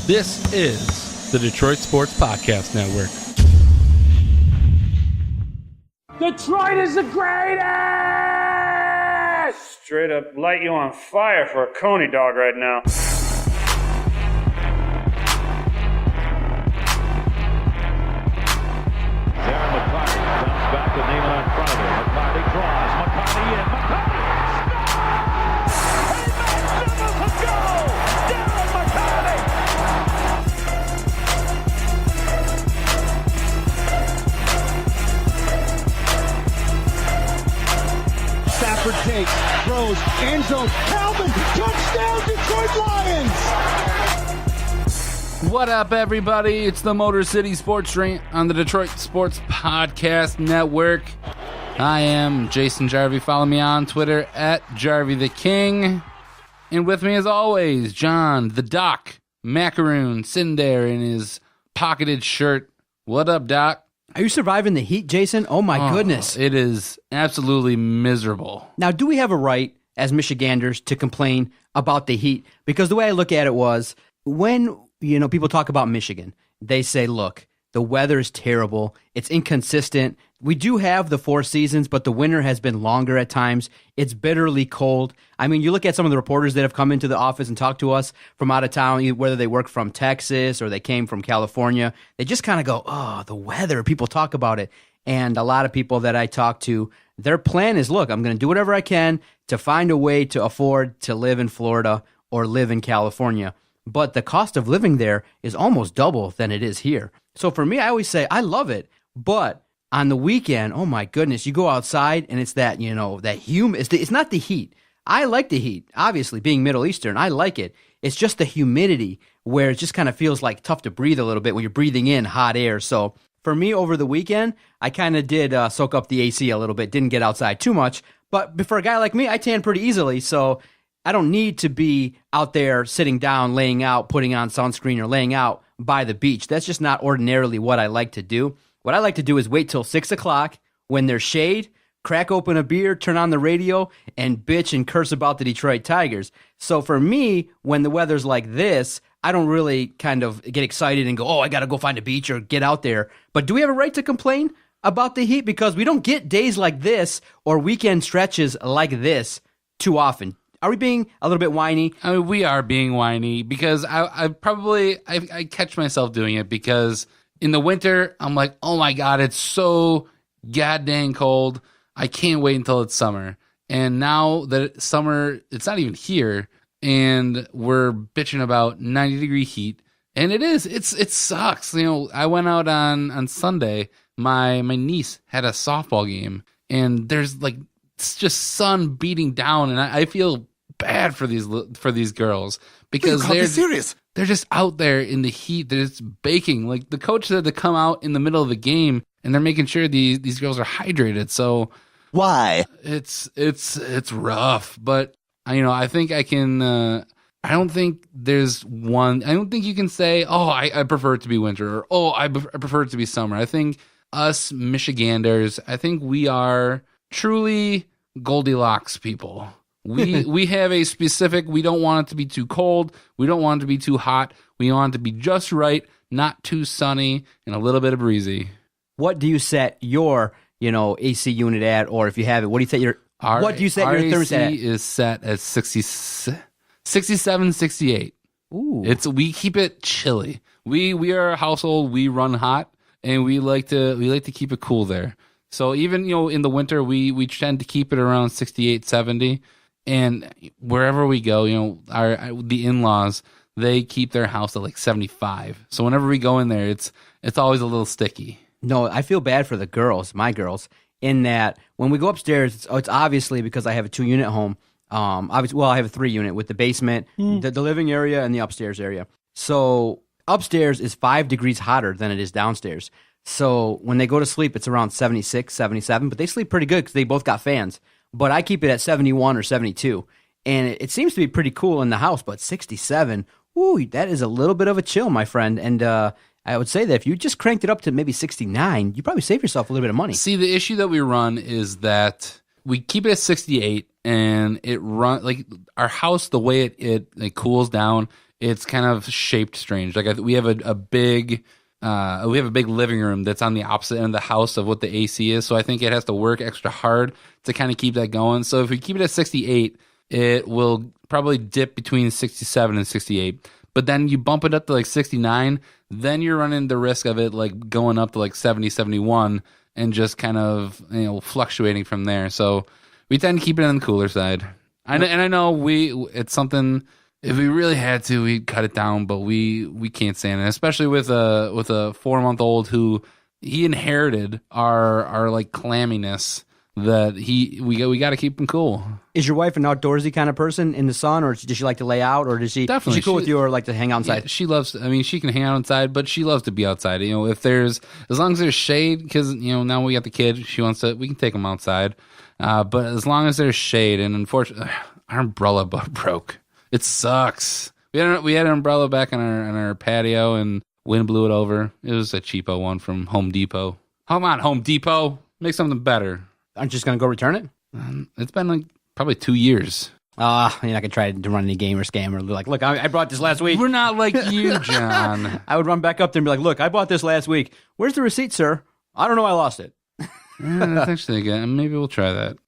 This is the Detroit Sports Podcast Network. Detroit is the greatest! Straight up light you on fire for a Coney dog right now. Darren McCarty comes back with Neiman in front of him. McCarty draws. McCarty in. McCarty scores! A magnificent goal! Darren McCarty! Stafford takes, throws, end zone, Calvin, touchdown, Detroit Lions! What up, everybody? It's the Motor City Sports Rant on the Detroit Sports Podcast Network. I am Jason Jarvie. Follow me on Twitter at Jarvie the King. And with me, as always, John the Doc Macaroon, sitting there in his pocketed shirt. What up, Doc? Are you surviving the heat, Jason? Oh, my goodness. It is absolutely miserable. Now, do we have a right as Michiganders to complain about the heat? Because the way I look at it was, when people talk about Michigan, they say, look, the weather is terrible. It's inconsistent. We do have the 4 seasons, but the winter has been longer at times. It's bitterly cold. I mean, you look at some of the reporters that have come into the office and talked to us from out of town, whether they work from Texas or they came from California. They just kind of go, oh, the weather. People talk about it. And a lot of people that I talk to, their plan is, look, I'm going to do whatever I can to find a way to afford to live in Florida or live in California. But the cost of living there is almost double than it is here. So for me, I always say, I love it. But on the weekend, oh my goodness, you go outside and it's that, that humid. It's not the heat. I like the heat. Obviously, being Middle Eastern, I like it. It's just the humidity where it just kind of feels like tough to breathe a little bit when you're breathing in hot air. So for me, over the weekend, I kind of did soak up the AC a little bit. Didn't get outside too much. But for a guy like me, I tan pretty easily. So I don't need to be out there sitting down, laying out, putting on sunscreen, or laying out by the beach. That's just not ordinarily what I like to do. What I like to do is wait till 6 o'clock when there's shade, crack open a beer, turn on the radio, and bitch and curse about the Detroit Tigers. So for me, when the weather's like this, I don't really kind of get excited and go, oh, I got to go find a beach or get out there. But do we have a right to complain about the heat? Because we don't get days like this or weekend stretches like this too often. Are we being a little bit whiny? I mean, we are being whiny because I catch myself doing it because in the winter, I'm like, oh my God, it's so goddamn cold. I can't wait until it's summer. And now that summer, it's not even here, and we're bitching about 90-degree heat. And it sucks. I went out on Sunday. My niece had a softball game, and there's like, it's just sun beating down, and I feel bad for these girls because they're just out there in the heat. They're just baking. Like the coach said to come out in the middle of the game, and they're making sure these girls are hydrated. So Why? it's rough, but I think I can. I don't think there's one. I don't think you can say, oh, I prefer it to be winter, or oh, I prefer it to be summer. I think us Michiganders, I think we are truly Goldilocks people. We have a specific, we don't want it to be too cold. We don't want it to be too hot. We want it to be just right, not too sunny, and a little bit of breezy. What do you set your, AC unit at? Or if you have it, what do you set your thermostat at? AC is set at 67, 68. Ooh. We keep it chilly. We are a household, we run hot, and we like to keep it cool there. So even, in the winter, we tend to keep it around 68, 70. And wherever we go, the in-laws, they keep their house at like 75. So whenever we go in there, it's always a little sticky. No, I feel bad for the girls, my girls, in that when we go upstairs, it's obviously because I have a 2-unit home. I have a 3-unit with the basement, the living area, and the upstairs area. So upstairs is 5 degrees hotter than it is downstairs. So when they go to sleep, it's around 76, 77, but they sleep pretty good because they both got fans. But I keep it at 71 or 72, and it seems to be pretty cool in the house, but 67, ooh, that is a little bit of a chill, my friend. And I would say that if you just cranked it up to maybe 69, you probably save yourself a little bit of money. See, the issue that we run is that we keep it at 68, and it run like our house, the way it cools down, it's kind of shaped strange. Like we have a big living room that's on the opposite end of the house of what the AC is. So I think it has to work extra hard to kind of keep that going. So if we keep it at 68, it will probably dip between 67 and 68. But then you bump it up to like 69, then you're running the risk of it like going up to like 70, 71 and just kind of, fluctuating from there. So we tend to keep it on the cooler side. I know it's something, if we really had to, we'd cut it down, but we can't stand it, especially with a 4-month-old who he inherited our like clamminess that we got to keep him cool. Is your wife an outdoorsy kind of person in the sun, or does she like to lay out, or does she Definitely. Is she cool with you, or like to hang out inside? Yeah, she loves. I mean, she can hang out inside, but she loves to be outside. If there's, as long as there's shade, because now we got the kid. She wants to. We can take him outside, but as long as there's shade. And unfortunately, our umbrella broke. It sucks. We had an umbrella back on our patio, and wind blew it over. It was a cheapo one from Home Depot. Come on, Home Depot, make something better. Aren't you just going to go return it? It's been like probably 2 years. You're not going to try to run any game or scam or like, look, I brought this last week. We're not like you, John. I would run back up there and be like, look, I bought this last week. Where's the receipt, sir? I don't know. I lost it. That's actually good. Maybe we'll try that.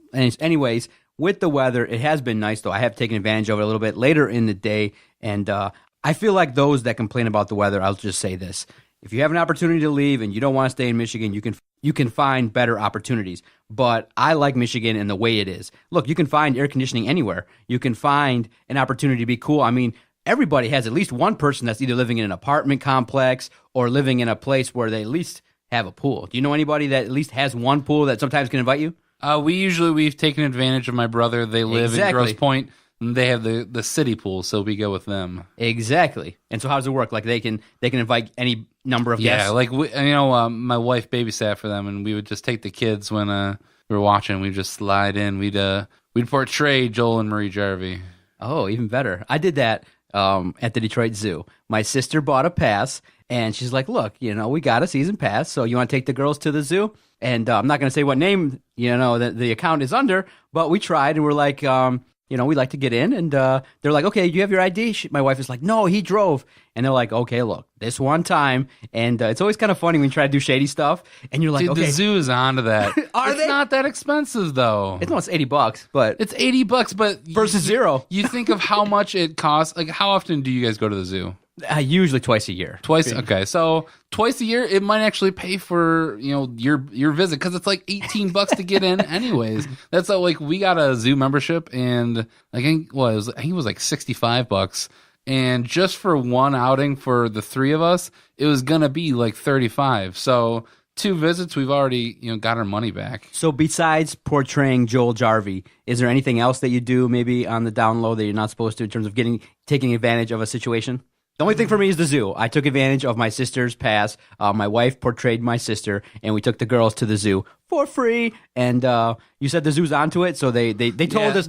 Anyways, with the weather, it has been nice, though. I have taken advantage of it a little bit later in the day. And I feel like those that complain about the weather, I'll just say this. If you have an opportunity to leave and you don't want to stay in Michigan, you can find better opportunities. But I like Michigan and the way it is. Look, you can find air conditioning anywhere. You can find an opportunity to be cool. I mean, everybody has at least one person that's either living in an apartment complex or living in a place where they at least have a pool. Do you know anybody that at least has one pool that sometimes can invite you? We've taken advantage of my brother. They live in Grosse Pointe. They have the city pool, so we go with them. Exactly. And so how does it work? Like they can invite any number of guests? Yeah, like my wife babysat for them, and we would just take the kids when we were watching. We'd just slide in. We'd portray Joel and Marie Jarvie. Oh, even better. I did that at the Detroit Zoo. My sister bought a pass, and she's like, look, we got a season pass, so you want to take the girls to the zoo? And I'm not going to say what name, the account is under, but we tried, and we're like, we'd like to get in. And they're like, okay, do you have your ID? My wife is like, no, he drove. And they're like, okay, look, this one time. And it's always kind of funny when you try to do shady stuff. And you're like, dude, okay. The zoo is onto that. It's not that expensive, though. It's $80, but. It's $80, but. Versus zero. You think of how much it costs. Like, how often do you guys go to the zoo? Usually twice a year. Twice, okay. So twice a year, it might actually pay for your visit because it's like $18 to get in, anyways. That's like we got a zoo membership, and I think it was like $65, and just for one outing for the three of us, it was gonna be like $35. So 2 visits, we've already got our money back. So besides portraying Joel Jarvie, is there anything else that you do maybe on the down low that you're not supposed to in terms of taking advantage of a situation? The only thing for me is the zoo. I took advantage of my sister's pass. My wife portrayed my sister, and we took the girls to the zoo for free. And you said the zoo's onto it, so they told us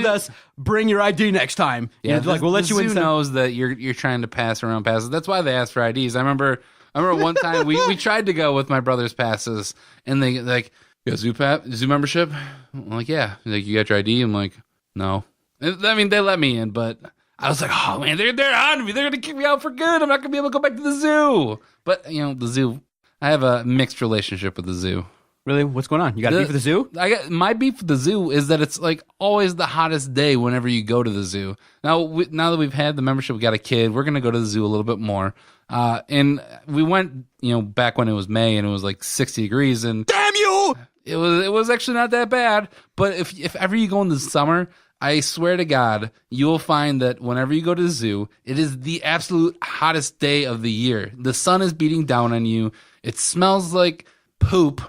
us bring your ID next time. Yeah, like we'll let you in. The zoo knows that you're trying to pass around passes. That's why they ask for IDs. I remember one time we tried to go with my brother's passes, and they like, you got zoo membership? I'm like, yeah. Like, you got your ID? I'm like, no. I mean, they let me in, but. I was like, oh man, they're on me. They're gonna kick me out for good. I'm not gonna be able to go back to the zoo. But the zoo, I have a mixed relationship with the zoo. Really? What's going on? You got beef with the zoo? My beef with the zoo is that it's like always the hottest day whenever you go to the zoo. Now that we've had the membership, we got a kid. We're gonna go to the zoo a little bit more. And we went, back when it was May and it was like 60 degrees. And damn you! It was actually not that bad. But if ever you go in the summer, I swear to God, you will find that whenever you go to the zoo, it is the absolute hottest day of the year. The sun is beating down on you. It smells like poop.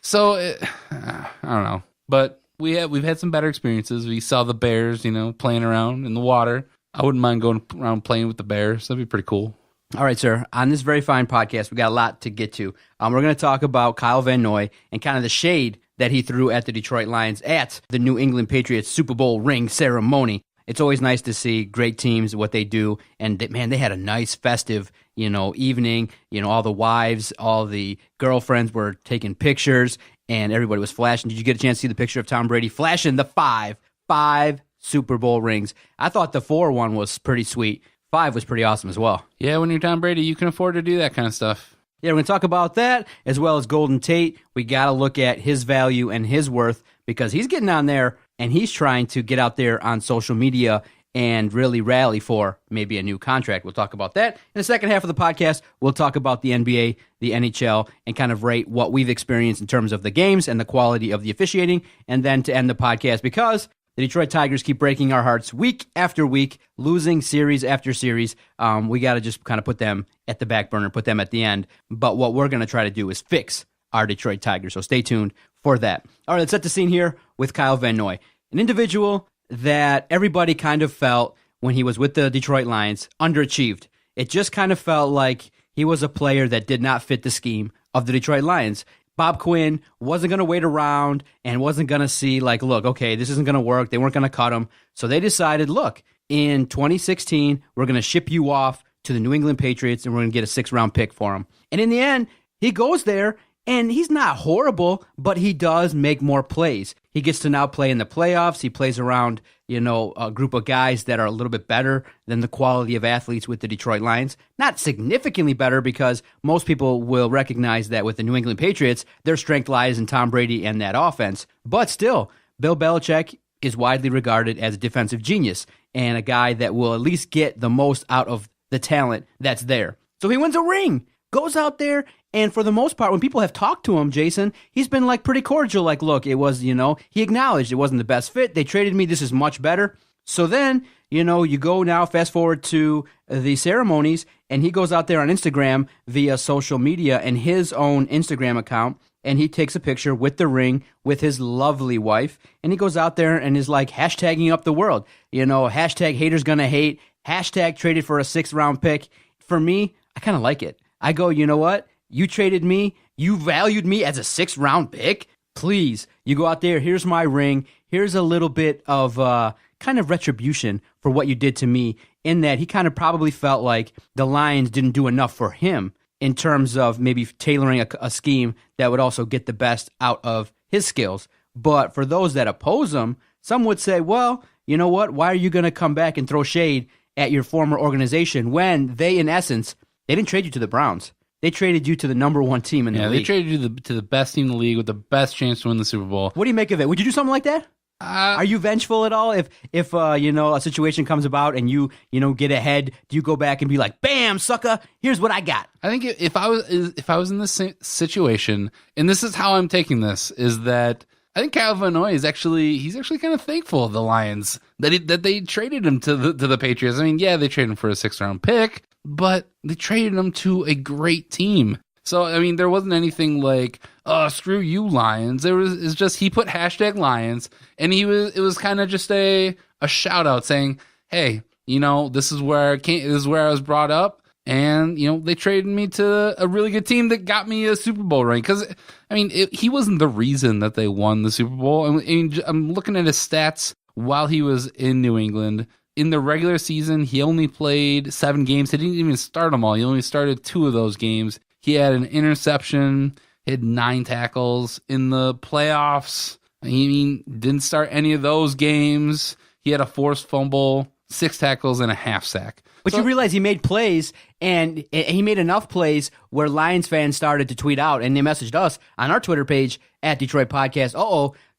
So, I don't know. But we've had some better experiences. We saw the bears, playing around in the water. I wouldn't mind going around playing with the bears. That'd be pretty cool. All right, sir. On this very fine podcast, we got a lot to get to. We're going to talk about Kyle Van Noy and kind of the shade that he threw at the Detroit Lions at the New England Patriots Super Bowl ring ceremony. It's always nice to see great teams, what they do. And, they had a nice festive, evening. All the wives, all the girlfriends were taking pictures, and everybody was flashing. Did you get a chance to see the picture of Tom Brady flashing the five Super Bowl rings? I thought the 4 one was pretty sweet. 5 was pretty awesome as well. Yeah, when you're Tom Brady, you can afford to do that kind of stuff. Yeah, we're going to talk about that as well as Golden Tate. We got to look at his value and his worth because he's getting on there and he's trying to get out there on social media and really rally for maybe a new contract. We'll talk about that. In the second half of the podcast, we'll talk about the NBA, the NHL, and kind of rate what we've experienced in terms of the games and the quality of the officiating. And then to end the podcast, because the Detroit Tigers keep breaking our hearts week after week, losing series after series, we got to just kind of put them at the back burner, put them at the end. But what we're going to try to do is fix our Detroit Tigers. So stay tuned for that. All right, let's set the scene here with Kyle Van Noy, an individual that everybody kind of felt when he was with the Detroit Lions underachieved. It just kind of felt like he was a player that did not fit the scheme of the Detroit Lions. Bob Quinn wasn't going to wait around and wasn't going to see like, look, okay, this isn't going to work. They weren't going to cut him. So they decided, look, in 2016, we're going to ship you off to the New England Patriots and we're going to get a 6th-round pick for him. And in the end, he goes there and he's not horrible, but he does make more plays. He gets to now play in the playoffs. He plays around, a group of guys that are a little bit better than the quality of athletes with the Detroit Lions. Not significantly better because most people will recognize that with the New England Patriots, their strength lies in Tom Brady and that offense. But still, Bill Belichick is widely regarded as a defensive genius and a guy that will at least get the most out of the talent that's there. So he wins a ring, goes out there, and for the most part, when people have talked to him, Jason, he's been like pretty cordial. Like, look, it was, he acknowledged it wasn't the best fit. They traded me. This is much better. So then, you go now, fast forward to the ceremonies, and he goes out there on Instagram via social media and his own Instagram account, and he takes a picture with the ring with his lovely wife, and he goes out there and is like hashtagging up the world. Hashtag haters gonna hate, hashtag traded for a 6th-round pick. For me, I kind of like it. I go, you know what? You traded me. You valued me as a 6th-round pick. Please, you go out there. Here's my ring. Here's a little bit of kind of retribution for what you did to me, in that he kind of probably felt like the Lions didn't do enough for him in terms of maybe tailoring a scheme that would also get the best out of his skills. But for those that oppose him, some would say, well, you know what? Why are you going to come back and throw shade at your former organization when they, in essence, they didn't trade you to the Browns? They traded you to the number 1 team in the league. Yeah, they traded you to the best team in the league with the best chance to win the Super Bowl. What do you make of it? Would you do something like that? Are you vengeful at all? If a situation comes about and you get ahead, do you go back and be like, "Bam, sucker! Here's what I got"? I think if I was in this situation, and this is how I'm taking this, is that I think Kyle Van Noy is actually kind of thankful of the Lions that they traded him to the Patriots. I mean, yeah, they traded him for a 6th-round pick, but they traded him to a great team. So, I mean, there wasn't anything like, oh, screw you, Lions. It's just he put hashtag Lions, and it was kind of just a shout out saying, hey, this is where I was brought up, and they traded me to a really good team that got me a Super Bowl ring. Because I mean, he wasn't the reason that they won the Super Bowl. I mean, I'm looking at his stats while he was in New England. In the regular season, he only played 7 games. He didn't even start them all. He only started 2 of those games. He had an interception, had 9 tackles. In the playoffs, didn't start any of those games. He had a forced fumble, 6 tackles, and a half sack. But you realize he made plays, and he made enough plays where Lions fans started to tweet out, and they messaged us on our Twitter page at Detroit Podcast,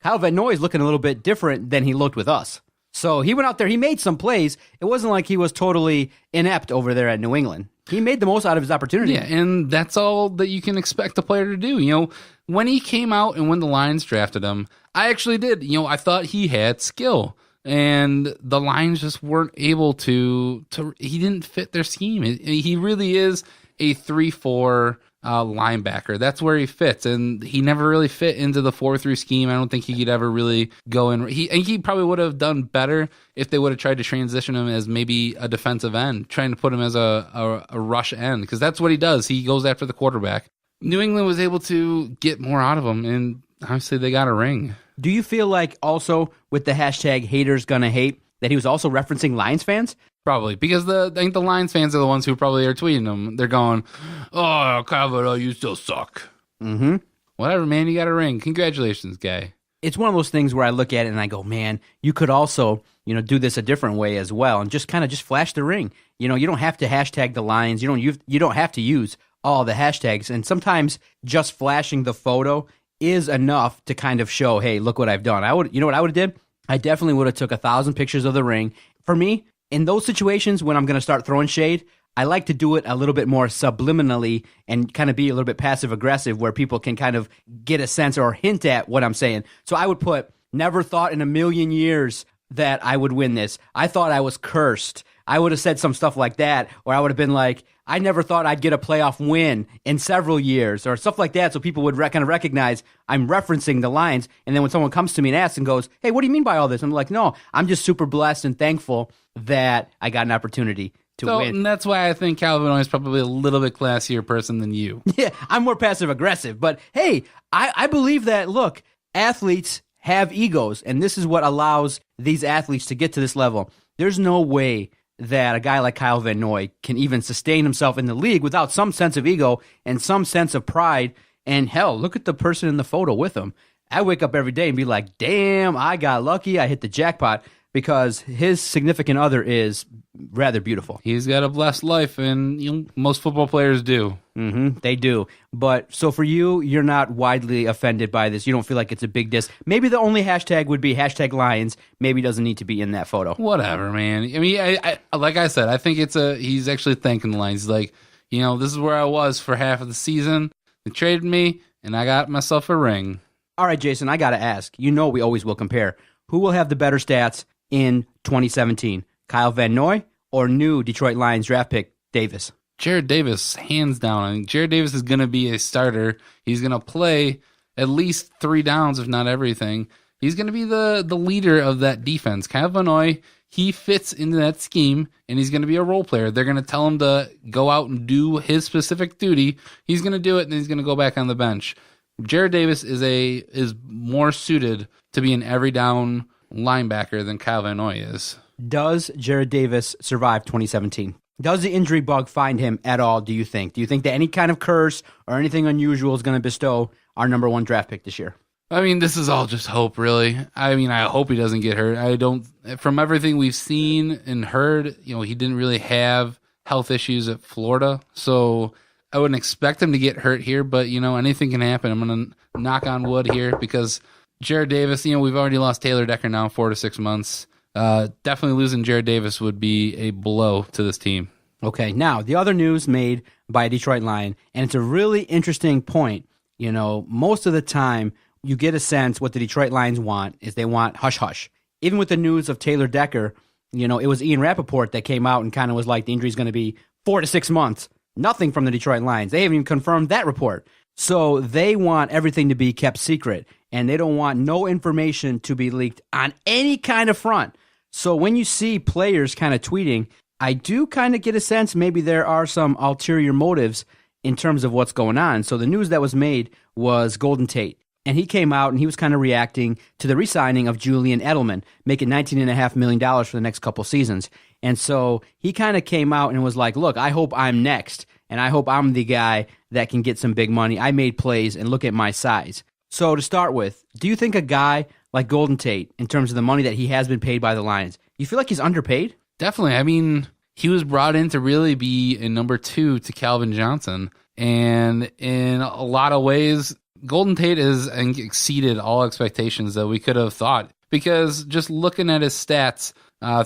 Kyle Van Noy is looking a little bit different than he looked with us. So he went out there, he made some plays. It wasn't like he was totally inept over there at New England. He made the most out of his opportunity. Yeah, and that's all that you can expect a player to do. When he came out and when the Lions drafted him, I actually did. I thought he had skill. And the Lions just weren't able to he didn't fit their scheme. He really is a 3-4 linebacker. That's where he fits, and he never really fit into the 4-3 scheme. I don't think he could ever really go in. He probably would have done better if they would have tried to transition him as maybe a defensive end, trying to put him as a rush end, because that's what he does. He goes after the quarterback. New England was able to get more out of him, and obviously they got a ring. Do you feel like also with the hashtag haters gonna hate that he was also referencing Lions fans? Probably, because I think the Lions fans are the ones who probably are tweeting him. They're going, oh, Calvin, you still suck. Mm-hmm. Whatever, man, you got a ring. Congratulations, guy. it's one of those things where I look at it and I go, man, you could also, do this a different way as well, and just kind of just flash the ring. You don't have to hashtag the lines. You don't have to use all the hashtags, and sometimes just flashing the photo is enough to kind of show, hey, look what I've done. You know what I would have did? I definitely would have took 1,000 pictures of the ring. For me, in those situations when I'm going to start throwing shade, I like to do it a little bit more subliminally and kind of be a little bit passive aggressive, where people can kind of get a sense or hint at what I'm saying. So I would put, never thought in a million years that I would win this. I thought I was cursed. I would have said some stuff like that, or I would have been like, I never thought I'd get a playoff win in several years, or stuff like that, so people would kind of recognize I'm referencing the lines. And then when someone comes to me and asks and goes, hey, what do you mean by all this? I'm like, no, I'm just super blessed and thankful that I got an opportunity to win. And that's why I think Calvin is probably a little bit classier person than you. Yeah, I'm more passive aggressive. But hey, I believe that, look, athletes have egos, and this is what allows these athletes to get to this level. There's no way that a guy like Kyle Van Noy can even sustain himself in the league without some sense of ego and some sense of pride. And hell, look at the person in the photo with him. I wake up every day and be like, damn, I got lucky. I hit the jackpot, because his significant other is rather beautiful. He's got a blessed life, and most football players do. They do. But so for you, you're not widely offended by this. You don't feel like it's a big diss. Maybe the only hashtag would be hashtag Lions. Maybe it doesn't need to be in that photo. Whatever, man. I mean, I like I said, I think he's actually thanking the Lions. He's like, this is where I was for half of the season. They traded me, and I got myself a ring. All right, Jason, I got to ask. We always will compare. Who will have the better stats in 2017? Kyle Van Noy or new Detroit Lions draft pick Davis? Jared Davis, hands down. I mean, Jared Davis is going to be a starter. He's going to play at least 3 downs, if not everything. He's going to be the leader of that defense. Kyle Van Noy, he fits into that scheme, and he's going to be a role player. They're going to tell him to go out and do his specific duty. He's going to do it, and then he's going to go back on the bench. Jared Davis is more suited to be an every down linebacker than Kyle Van Noy is. Does Jared Davis survive 2017? Does the injury bug find him at all, do you think? Do you think that any kind of curse or anything unusual is going to bestow our number 1 draft pick this year? I mean, this is all just hope, really. I mean, I hope he doesn't get hurt. From everything we've seen and heard, he didn't really have health issues at Florida, so I wouldn't expect him to get hurt here, but, anything can happen. I'm going to knock on wood here, because Jared Davis, we've already lost Taylor Decker now 4 to 6 months. Definitely losing Jared Davis would be a blow to this team. Okay, now, the other news made by a Detroit Lion, and it's a really interesting point. Most of the time, you get a sense what the Detroit Lions want is they want hush-hush. Even with the news of Taylor Decker, it was Ian Rappaport that came out and kind of was like, the injury is going to be 4 to 6 months. Nothing from the Detroit Lions. They haven't even confirmed that report. So they want everything to be kept secret, and they don't want no information to be leaked on any kind of front. So when you see players kind of tweeting, I do kind of get a sense maybe there are some ulterior motives in terms of what's going on. So the news that was made was Golden Tate. And he came out and he was kind of reacting to the re-signing of Julian Edelman, making $19.5 million for the next couple seasons. And so he kind of came out and was like, look, I hope I'm next, and I hope I'm the guy that can get some big money. I made plays, and look at my size. So to start with, do you think a guy like Golden Tate, in terms of the money that he has been paid by the Lions, you feel like he's underpaid? Definitely. I mean, he was brought in to really be a number 2 to Calvin Johnson. And in a lot of ways, Golden Tate has exceeded all expectations that we could have thought. Because just looking at his stats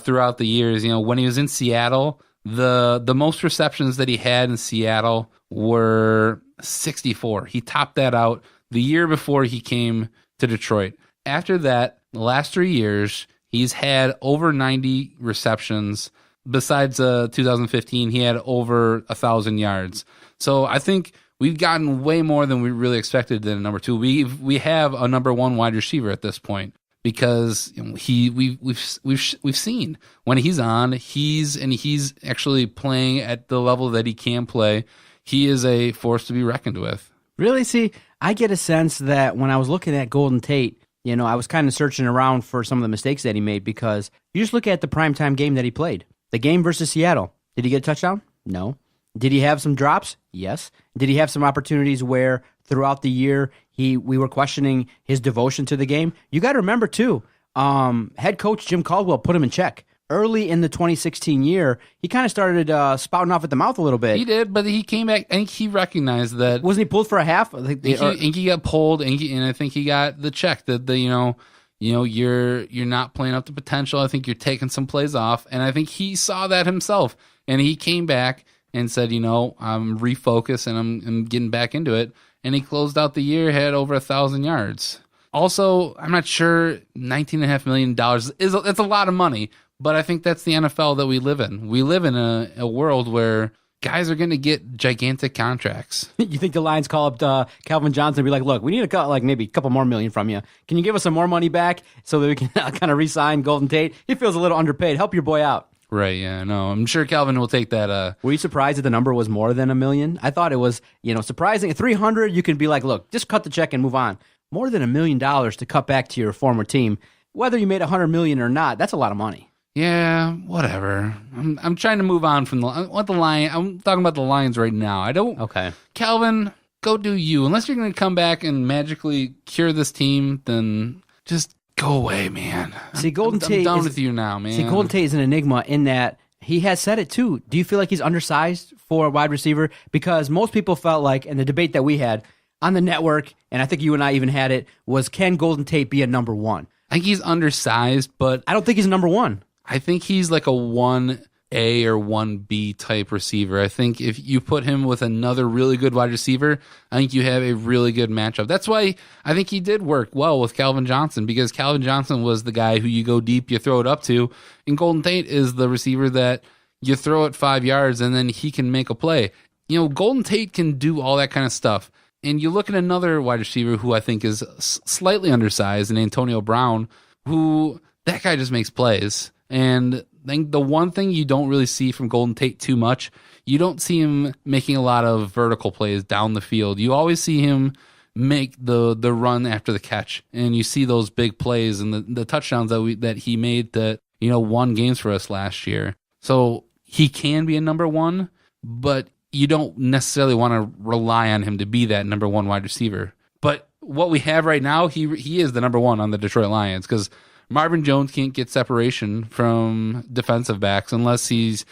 throughout the years, when he was in Seattle, the most receptions that he had in Seattle were 64. He topped that out the year before he came to Detroit. After that, the last 3 years, he's had over 90 receptions. Besides 2015, he had over 1,000 yards. So I think we've gotten way more than we really expected than number 2. We have a number 1 wide receiver at this point, because we've seen when he's on, he's actually playing at the level that he can play. He is a force to be reckoned with. Really? See, I get a sense that when I was looking at Golden Tate, I was kind of searching around for some of the mistakes that he made, because you just look at the primetime game that he played. The game versus Seattle. Did he get a touchdown? No. Did he have some drops? Yes. Did he have some opportunities where throughout the year we were questioning his devotion to the game? You got to remember, too, head coach Jim Caldwell put him in check. Early in the 2016 year, he kind of started spouting off at the mouth a little bit. He did, but he came back. I think he recognized that. Wasn't he pulled for a half? I think he got pulled, and I think he got the check that you're not playing up to potential. I think you're taking some plays off, and I think he saw that himself, and he came back and said, I'm refocused and I'm getting back into it. And he closed out the year, had over 1,000 yards. Also, I'm not sure $19.5 million that's a lot of money. But I think that's the NFL that we live in. We live in a world where guys are going to get gigantic contracts. You think the Lions call up Calvin Johnson and be like, look, we need maybe a couple more million from you. Can you give us some more money back so that we can kind of re-sign Golden Tate? He feels a little underpaid. Help your boy out. Right, yeah, no. I'm sure Calvin will take that. Were you surprised that the number was more than $1 million? I thought it was, surprising. At 300, you can be like, look, just cut the check and move on. More than $1 million to cut back to your former team, whether you made $100 million or not, that's a lot of money. Yeah, whatever. I'm trying to move on from I'm talking about the Lions right now. I don't. Okay. Calvin, go do you. Unless you're going to come back and magically cure this team, then just go away, man. See, Golden Tate. I'm done with you now, man. See, Golden Tate is an enigma in that he has said it too. Do you feel like he's undersized for a wide receiver? Because most people felt like, and the debate that we had on the network, and I think you and I even had it, was can Golden Tate be a number one? I think he's undersized, but I don't think he's a number one. I think he's like a 1A or 1B type receiver. I think if you put him with another really good wide receiver, I think you have a really good matchup. That's why I think he did work well with Calvin Johnson, because Calvin Johnson was the guy who you go deep, you throw it up to, and Golden Tate is the receiver that you throw it 5 yards and then he can make a play. Golden Tate can do all that kind of stuff. And you look at another wide receiver who I think is slightly undersized, and Antonio Brown, who that guy just makes plays. And I think the one thing you don't really see from Golden Tate too much, you don't see him making a lot of vertical plays down the field. You always see him make the run after the catch, and you see those big plays and the touchdowns that he made that won games for us last year. So he can be a number one, but you don't necessarily want to rely on him to be that number one wide receiver. But what we have right now, he is the number one on the Detroit Lions, because Marvin Jones can't get separation from defensive backs unless he's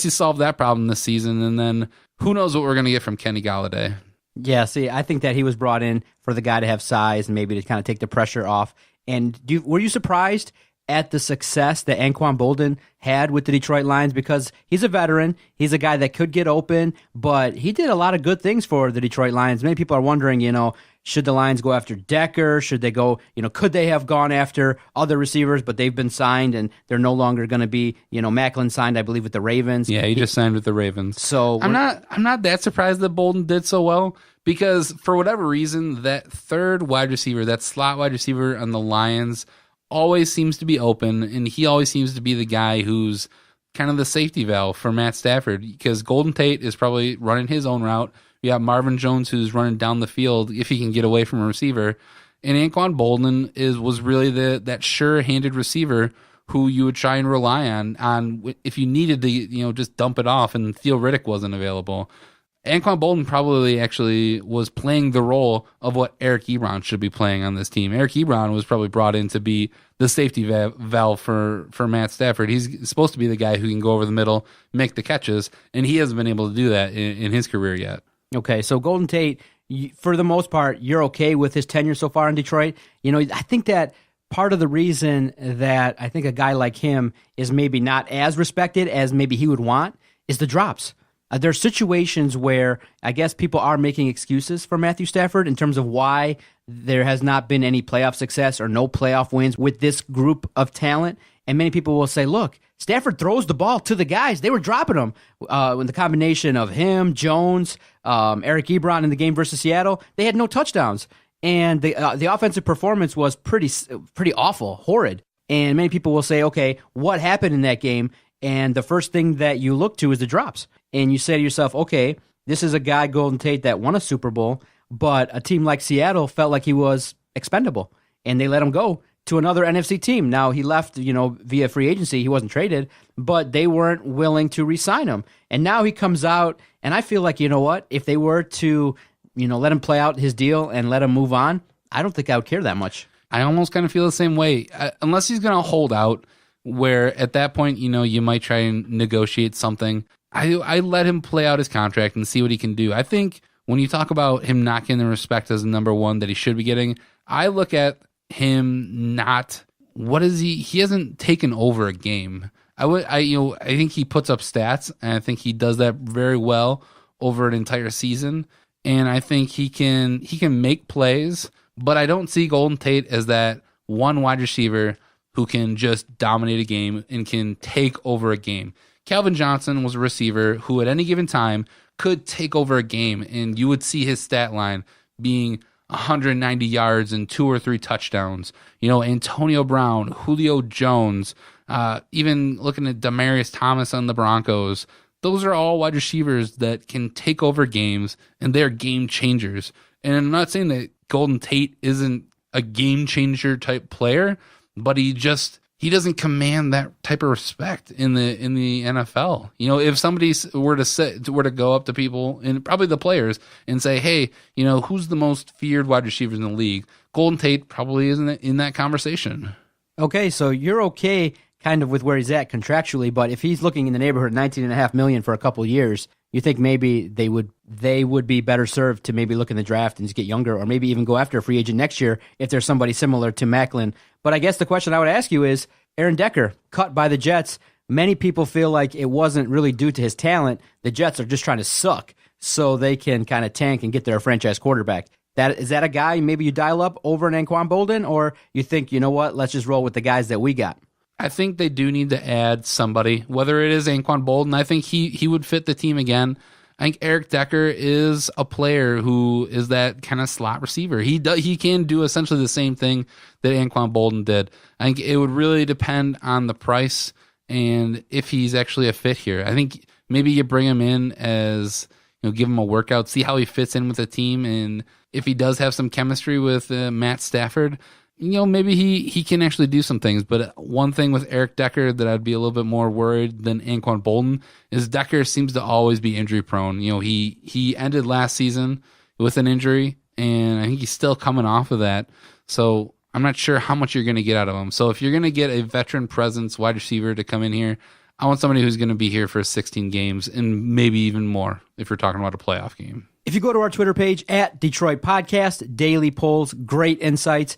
solved that problem this season, and then who knows what we're going to get from Kenny Golladay. Yeah, see, I think that he was brought in for the guy to have size and maybe to kind of take the pressure off. And were you surprised at the success that Anquan Boldin had with the Detroit Lions? Because he's a veteran, he's a guy that could get open, but he did a lot of good things for the Detroit Lions. Many people are wondering, should the Lions go after Decker? Should they go, could they have gone after other receivers, but they've been signed and they're no longer going to be, Macklin signed, I believe, with the Ravens. Yeah, he just signed with the Ravens. So I'm not that surprised that Bolden did so well, because for whatever reason, that third wide receiver, that slot wide receiver on the Lions always seems to be open, and he always seems to be the guy who's kind of the safety valve for Matt Stafford, because Golden Tate is probably running his own route. You got Marvin Jones who's running down the field if he can get away from a receiver, and Anquan Boldin was really that sure-handed receiver who you would try and rely on if you needed to just dump it off and Theo Riddick wasn't available. Anquan Boldin probably actually was playing the role of what Eric Ebron should be playing on this team. Eric Ebron was probably brought in to be the safety valve for Matt Stafford. He's supposed to be the guy who can go over the middle, make the catches, and he hasn't been able to do that in his career yet. Okay, so Golden Tate, for the most part, you're okay with his tenure so far in Detroit. I think that part of the reason that I think a guy like him is maybe not as respected as maybe he would want is the drops. There are situations where I guess people are making excuses for Matthew Stafford in terms of why there has not been any playoff success or no playoff wins with this group of talent. And many people will say, look, Stafford throws the ball to the guys. They were dropping them. With the combination of him, Jones, Eric Ebron in the game versus Seattle, they had no touchdowns. And the offensive performance was pretty awful, horrid. And many people will say, okay, what happened in that game? And the first thing that you look to is the drops. And you say to yourself, okay, this is a guy, Golden Tate, that won a Super Bowl, but a team like Seattle felt like he was expendable, and they let him go to another NFC team. Now, he left, via free agency. He wasn't traded, but they weren't willing to re-sign him. And now he comes out, and I feel like, you know what? If they were to, let him play out his deal and let him move on, I don't think I would care that much. I almost kind of feel the same way, unless he's going to hold out, where at that point, you might try and negotiate something. I let him play out his contract and see what he can do. I think when you talk about him not getting the respect as the number one that he should be getting, I look at him not. What is he? He hasn't taken over a game. I think he puts up stats, and I think he does that very well over an entire season. And I think he can make plays, but I don't see Golden Tate as that one wide receiver who can just dominate a game and can take over a game. Calvin Johnson was a receiver who at any given time could take over a game, and you would see his stat line being 190 yards and 2 or 3 touchdowns. Antonio Brown, Julio Jones, even looking at Demaryius Thomas on the Broncos. Those are all wide receivers that can take over games, and they're game changers. And I'm not saying that Golden Tate isn't a game changer type player, but he doesn't command that type of respect in the NFL. If somebody were to go up to people, and probably the players, and say, "Hey, who's the most feared wide receivers in the league?" Golden Tate probably isn't in that conversation. Okay, so you're okay kind of with where he's at contractually, but if he's looking in the neighborhood of $19.5 million for a couple of years, you think maybe they would be better served to maybe look in the draft and just get younger, or maybe even go after a free agent next year if there's somebody similar to Macklin. But I guess the question I would ask you is, Aaron Decker, cut by the Jets. Many people feel like it wasn't really due to his talent. The Jets are just trying to suck so they can kind of tank and get their franchise quarterback. Is that a guy maybe you dial up over an Anquan Bolden, or you think, you know what, let's just roll with the guys that we got? I think they do need to add somebody, whether it is Anquan Bolden. I think he would fit the team again. I think Eric Decker is a player who is that kind of slot receiver. He can do essentially the same thing that Anquan Bolden did. I think it would really depend on the price and if he's actually a fit here. I think maybe you bring him in as, give him a workout, see how he fits in with the team, and if he does have some chemistry with Matt Stafford, maybe he can actually do some things. But one thing with Eric Decker that I'd be a little bit more worried than Anquan Bolden is Decker seems to always be injury prone. He ended last season with an injury, and I think he's still coming off of that. So I'm not sure how much you're going to get out of him. So if you're going to get a veteran presence wide receiver to come in here, I want somebody who's going to be here for 16 games and maybe even more if you're talking about a playoff game. If you go to our Twitter page at Detroit Podcast, daily polls, great insights,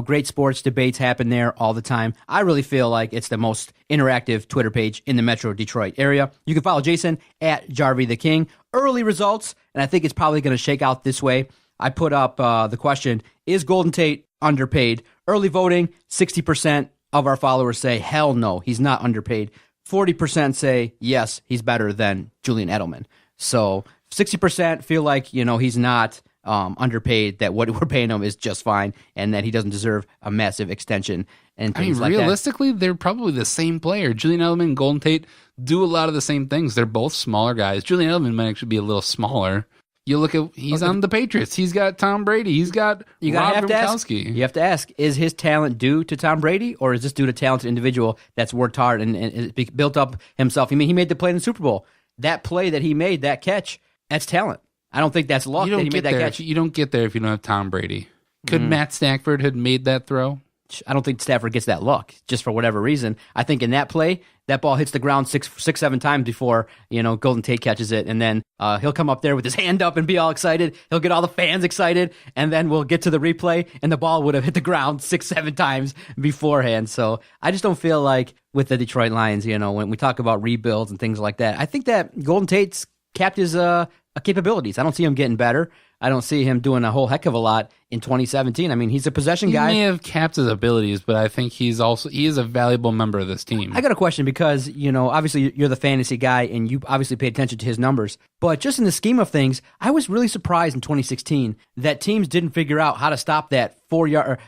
great sports debates happen there all the time. I really feel like it's the most interactive Twitter page in the Metro Detroit area. You can follow Jason at Jarvie the King. Early results, and I think it's probably going to shake out this way. I put up the question, is Golden Tate underpaid? Early voting, 60% of our followers say, hell no, he's not underpaid. 40% say, yes, he's better than Julian Edelman. So 60% feel like, he's not underpaid, that what we're paying him is just fine, and that he doesn't deserve a massive extension and things like that. Realistically, they're probably the same player. Julian Edelman and Golden Tate do a lot of the same things. They're both smaller guys. Julian Edelman might actually be a little smaller. You look at, he's on the Patriots. He's got Tom Brady. He's got Rob Gronkowski. You have to ask, is his talent due to Tom Brady, or is this due to a talented individual that's worked hard and built up himself? He made the play in the Super Bowl. That play that he made, that catch, that's talent. I don't think that's luck that he made that catch. You don't get there if you don't have Tom Brady. Could Matt Stafford have made that throw? I don't think Stafford gets that luck, just for whatever reason. I think in that play, that ball hits the ground six, 7 times before, Golden Tate catches it. And then he'll come up there with his hand up and be all excited. He'll get all the fans excited. And then we'll get to the replay, and the ball would have hit the ground 6, 7 times beforehand. So I just don't feel like with the Detroit Lions, when we talk about rebuilds and things like that, I think that Golden Tate's capped his capabilities. I don't see him getting better. I don't see him doing a whole heck of a lot in 2017. I mean, he's a possession guy. He may have capped his abilities, but I think he is a valuable member of this team. I got a question because, obviously you're the fantasy guy and you obviously pay attention to his numbers. But just in the scheme of things, I was really surprised in 2016 that teams didn't figure out how to stop that 4-yard,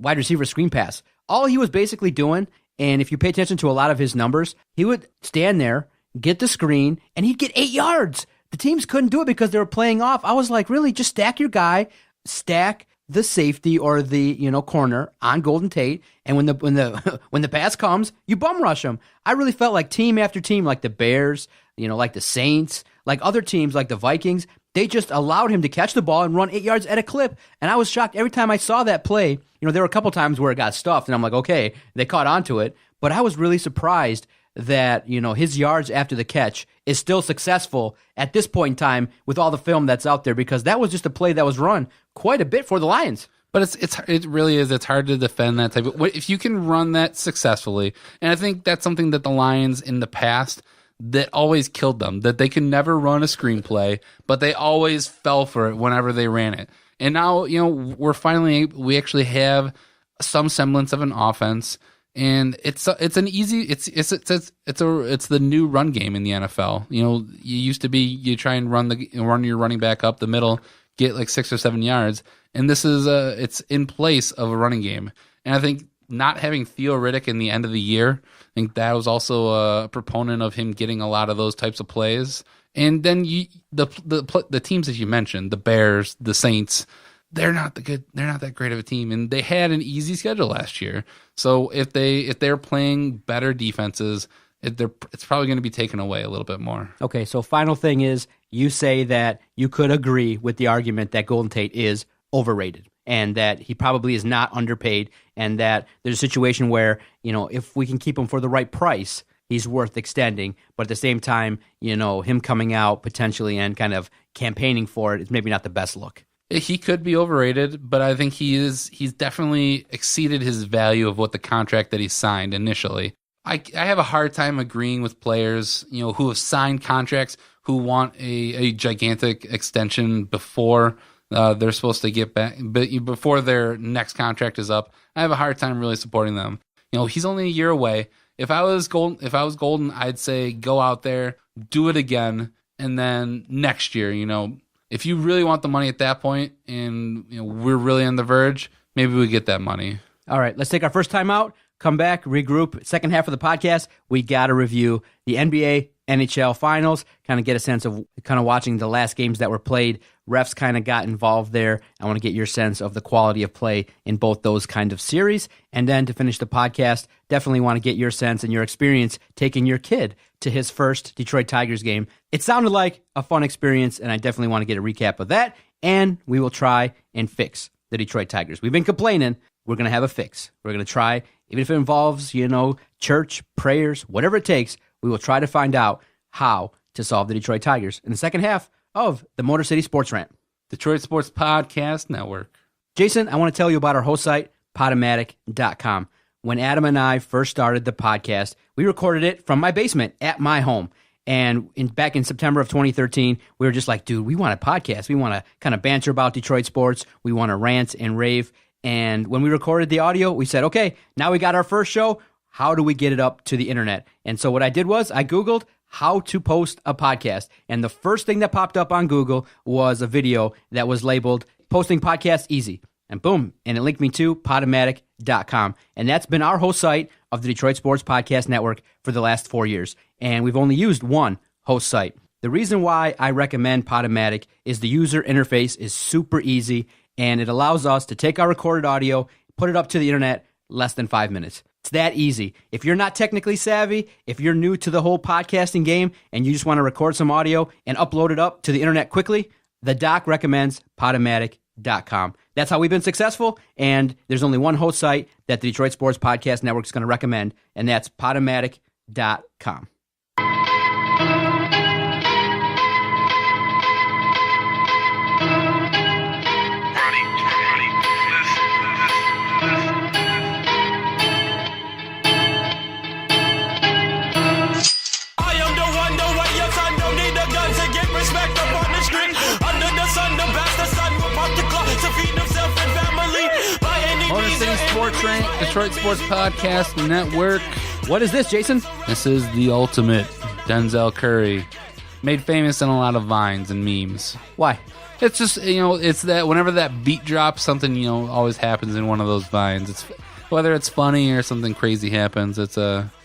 wide receiver screen pass. All he was basically doing, and if you pay attention to a lot of his numbers, he would stand there, get the screen, and he'd get 8 yards. The teams couldn't do it because they were playing off. I was like, really, just stack your guy, stack the safety or the corner on Golden Tate, and when the pass comes, you bum rush them. I really felt like team after team, like the Bears, like the Saints, like other teams, like the Vikings, they just allowed him to catch the ball and run 8 yards at a clip. And I was shocked every time I saw that play. There were a couple times where it got stuffed, and I'm like, okay, they caught onto it. But I was really surprised that his yards after the catch is still successful at this point in time with all the film that's out there, because that was just a play that was run quite a bit for the Lions. But it really is. It's hard to defend that type of. If you can run that successfully, and I think that's something that the Lions in the past that always killed them, that they could never run a screenplay, but they always fell for it whenever they ran it. And now we actually have some semblance of an offense. And it's the new run game in the NFL. You used to be you try and run your running back up the middle, get like 6 or 7 yards, and this is it's in place of a running game. And I think not having Theo Riddick in the end of the year, I think that was also a proponent of him getting a lot of those types of plays. And then the teams that you mentioned, the Bears, the Saints, they're not that great of a team, and they had an easy schedule last year. So if they're playing better defenses, it's probably going to be taken away a little bit more. Okay, so final thing is, you say that you could agree with the argument that Golden Tate is overrated and that he probably is not underpaid, and that there's a situation where, if we can keep him for the right price, he's worth extending. But at the same time, him coming out potentially and kind of campaigning for it is maybe not the best look. He could be overrated, but I think he's definitely exceeded his value of what the contract that he signed initially. I have a hard time agreeing with players, who have signed contracts who want a gigantic extension before they're supposed to get back, but before their next contract is up. I have a hard time really supporting them. He's only a year away. If I was Golden, I'd say go out there, do it again, and then next year, if you really want the money at that point, and we're really on the verge, maybe we get that money. All right, let's take our first time out, come back, regroup. Second half of the podcast, we got to review the NBA, NHL finals, kind of get a sense of kind of watching the last games that were played. Refs kind of got involved there. I want to get your sense of the quality of play in both those kind of series. And then to finish the podcast, definitely want to get your sense and your experience taking your kid to his first Detroit Tigers game. It sounded like a fun experience, and I definitely want to get a recap of that. And we will try and fix the Detroit Tigers. We've been complaining. We're going to have a fix. We're going to try, even if it involves, church, prayers, whatever it takes, we will try to find out how to solve the Detroit Tigers in the second half of the Motor City Sports Rant. Detroit Sports Podcast Network. Jason, I want to tell you about our host site, Podomatic.com. When Adam and I first started the podcast, we recorded it from my basement at my home. And back in September of 2013, we were just like, dude, we want a podcast. We want to kind of banter about Detroit sports. We want to rant and rave. And when we recorded the audio, we said, okay, now we got our first show. How do we get it up to the internet? And so what I did was I Googled how to post a podcast. And the first thing that popped up on Google was a video that was labeled Posting Podcasts Easy. And boom, and it linked me to Podomatic.com. And that's been our host site of the Detroit Sports Podcast Network for the last 4 years. And we've only used one host site. The reason why I recommend Podomatic is the user interface is super easy, and it allows us to take our recorded audio, put it up to the internet less than 5 minutes. It's that easy. If you're not technically savvy, if you're new to the whole podcasting game and you just want to record some audio and upload it up to the internet quickly, the doc recommends Podomatic.com. That's how we've been successful, and there's only one host site that the Detroit Sports Podcast Network is going to recommend, and that's Podomatic.com. Motor City Sports Rant, Detroit Sports Podcast Network. What is this, Jason? This is the ultimate Denzel Curry, made famous in a lot of vines and memes. Why? It's just, it's that whenever that beat drops, something, always happens in one of those vines. It's whether it's funny or something crazy happens. It's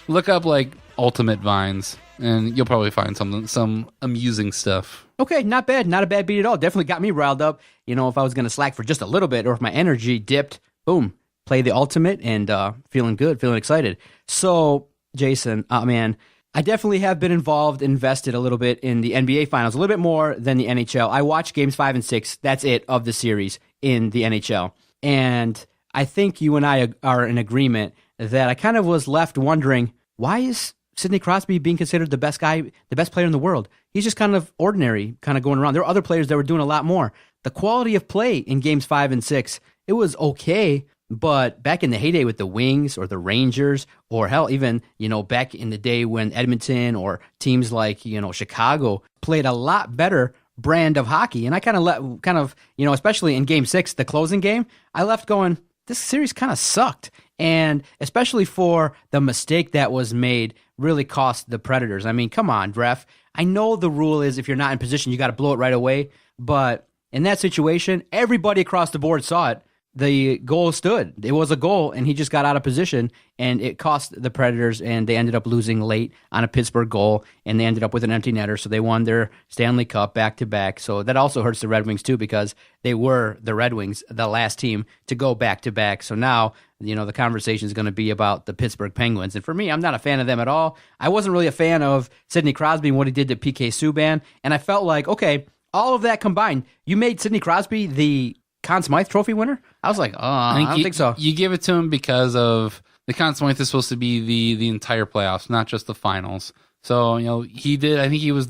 look up like ultimate vines, and you'll probably find some amusing stuff. Okay, not bad. Not a bad beat at all. Definitely got me riled up. If I was going to slack for just a little bit or if my energy dipped, boom, play the ultimate and feeling good, feeling excited. So, Jason, man, I definitely have been invested a little bit in the NBA Finals, a little bit more than the NHL. I watched games 5 and 6. That's it of the series in the NHL. And I think you and I are in agreement that I kind of was left wondering, why is Sidney Crosby being considered the best player in the world? He's just kind of ordinary, kind of going around. There are other players that were doing a lot more. The quality of play in games 5 and 6, it was okay. But back in the heyday with the Wings or the Rangers, or hell, even, back in the day when Edmonton or teams like, Chicago played a lot better brand of hockey. And I especially in game 6, the closing game, I left going, this series kind of sucked. And especially for the mistake that was made really cost the Predators. I mean, come on, ref. I know the rule is if you're not in position, you got to blow it right away. But in that situation, everybody across the board saw it. The goal stood. It was a goal, and he just got out of position, and it cost the Predators, and they ended up losing late on a Pittsburgh goal, and they ended up with an empty netter, so they won their Stanley Cup back-to-back. So that also hurts the Red Wings, too, because they were the Red Wings, the last team to go back-to-back. So now, the conversation is going to be about the Pittsburgh Penguins, and for me, I'm not a fan of them at all. I wasn't really a fan of Sidney Crosby and what he did to PK Subban, and I felt like, okay, all of that combined, you made Sidney Crosby the Conn Smythe Trophy winner? I was like, I don't think so. You give it to him because of the Conn Smythe is supposed to be the entire playoffs, not just the finals. So, he did. I think he was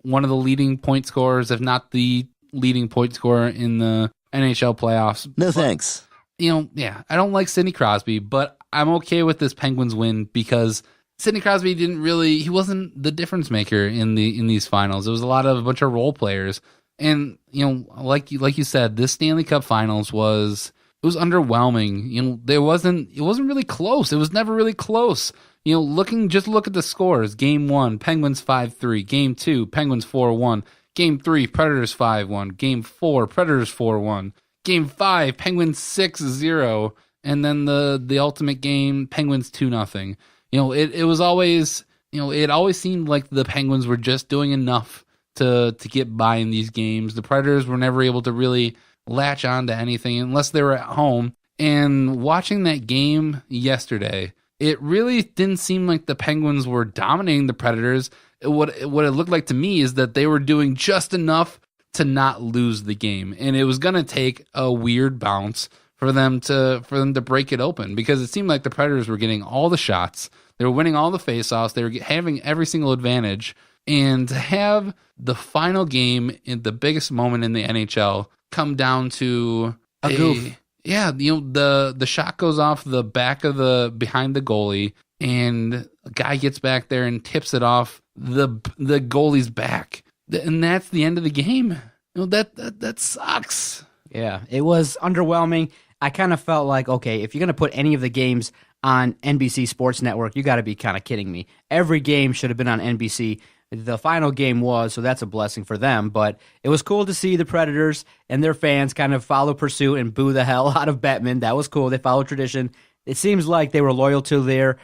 one of the leading point scorers, if not the leading point scorer in the NHL playoffs. No thanks. I don't like Sidney Crosby, but I'm okay with this Penguins win because Sidney Crosby he wasn't the difference maker in these finals. It was a bunch of role players. And, like you said, this Stanley Cup Finals was underwhelming. It wasn't really close. It was never really close. Look at the scores. Game 1, Penguins 5-3. Game 2, Penguins 4-1. Game 3, Predators 5-1. Game 4, Predators 4-1. Game 5, Penguins 6-0. And then the ultimate game, Penguins 2-0. It was always, it always seemed like the Penguins were just doing enough to get by in these games. The Predators were never able to really latch on to anything unless they were at home. And watching that game yesterday, it really didn't seem like the Penguins were dominating the Predators. What it looked like to me is that they were doing just enough to not lose the game. And it was going to take a weird bounce for them to break it open, because it seemed like the Predators were getting all the shots. They were winning all the faceoffs. They were having every single advantage. And to have the final game in the biggest moment in the NHL come down to a goof. Yeah, the shot goes off the back behind the goalie, and a guy gets back there and tips it off the goalie's back, and that's the end of the game. That sucks. Yeah, it was underwhelming. I kind of felt like, okay, if you're going to put any of the games on NBC Sports Network, you got to be kind of kidding me. Every game should have been on NBC. The final game was, so that's a blessing for them. But it was cool to see the Predators and their fans kind of follow pursuit and boo the hell out of Bettman. That was cool. They followed tradition. It seems like they were loyal to their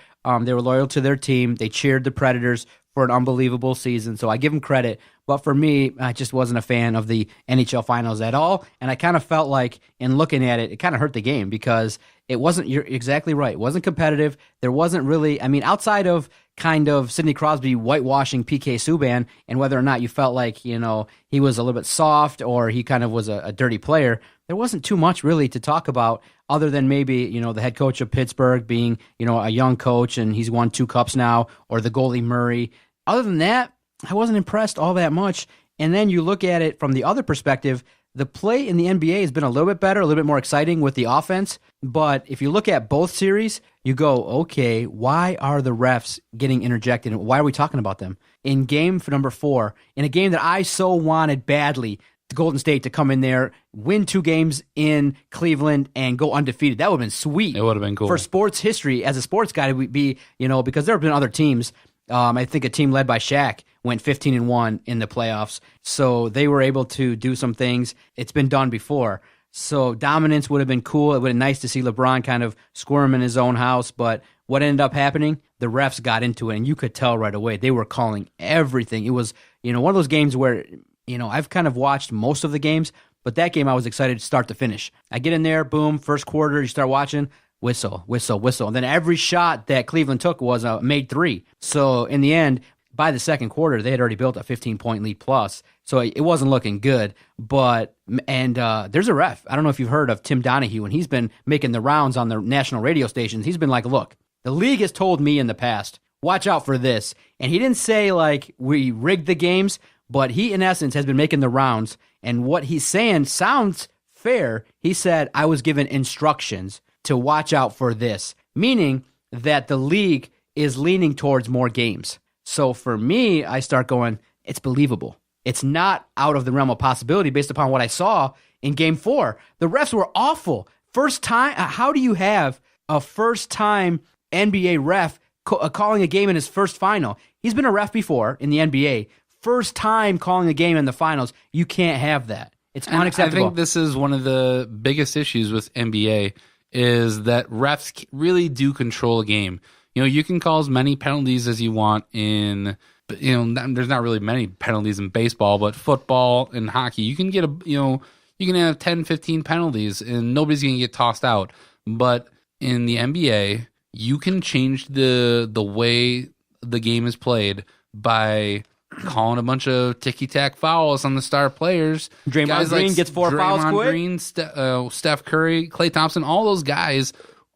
team. They cheered the Predators for an unbelievable season. So I give them credit. But for me, I just wasn't a fan of the NHL Finals at all. And I kind of felt like, in looking at it, it kind of hurt the game because it wasn't, you're exactly right, it wasn't competitive. There wasn't really, outside of kind of Sidney Crosby whitewashing PK Subban and whether or not you felt like, he was a little bit soft or he kind of was a dirty player, there wasn't too much really to talk about other than maybe, the head coach of Pittsburgh being, a young coach and he's won 2 cups now, or the goalie Murray. Other than that, I wasn't impressed all that much. And then you look at it from the other perspective, the play in the NBA has been a little bit better, a little bit more exciting with the offense. But if you look at both series, you go, okay, why are the refs getting interjected? Why are we talking about them? In game number 4, in a game that I so wanted badly, Golden State to come in there, win 2 games in Cleveland, and go undefeated. That would have been sweet. It would have been cool. For sports history, as a sports guy, it would be, because there have been other teams. I think a team led by Shaq went 15-1 in the playoffs. So they were able to do some things. It's been done before. So dominance would have been cool. It would have been nice to see LeBron kind of squirm in his own house. But what ended up happening? the refs got into it, and you could tell right away they were calling everything. It was, one of those games where, I've kind of watched most of the games, but that game I was excited to start to finish. I get in there, boom, first quarter, you start watching, whistle, whistle, whistle. And then every shot that Cleveland took was a made three. So in the end, by the second quarter, they had already built a 15-point lead plus. So it wasn't looking good. But there's a ref. I don't know if you've heard of Tim Donahue, and he's been making the rounds on the national radio stations. He's been like, look, the league has told me in the past, watch out for this. And he didn't say, like, we rigged the games, but he, in essence, has been making the rounds. And what he's saying sounds fair. He said, I was given instructions to watch out for this, meaning that the league is leaning towards more games. So for me, I start going, it's believable. It's not out of the realm of possibility based upon what I saw in Game 4. The refs were awful. First time, how do you have a first-time NBA ref calling a game in his first final? He's been a ref before in the NBA. First time calling a game in the finals, you can't have that. It's unacceptable. I think this is one of the biggest issues with NBA is that refs really do control a game. You can call as many penalties as you want in, there's not really many penalties in baseball, but football and hockey, you can get you can have 10, 15 penalties and nobody's going to get tossed out. But in the NBA, you can change the way the game is played by calling a bunch of ticky-tack fouls on the star players. Draymond Green gets 4 fouls quick. Green, Steph Curry, Klay Thompson, all those guys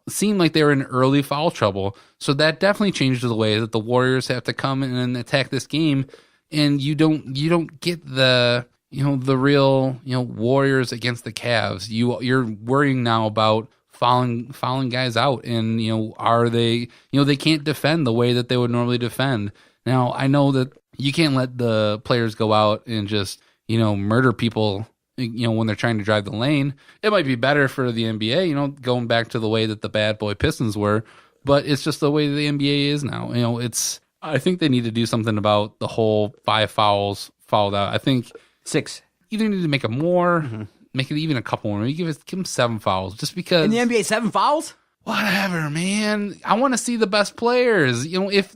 seemed like they were in early foul trouble. So that definitely changed the way that the Warriors have to come in and attack this game. And you don't get the real Warriors against the Cavs. You're worrying now about fouling guys out, and are they they can't defend the way that they would normally defend. Now I know that you can't let the players go out and just murder people when they're trying to drive the lane. It might be better for the NBA, going back to the way that the bad boy Pistons were, but it's just the way the NBA is now. I think they need to do something about the whole 5 fouls fouled out. I think 6. Either need to make it more, make it even a couple more. Maybe give them 7 fouls, just because in the NBA 7 fouls. Whatever, man. I want to see the best players. If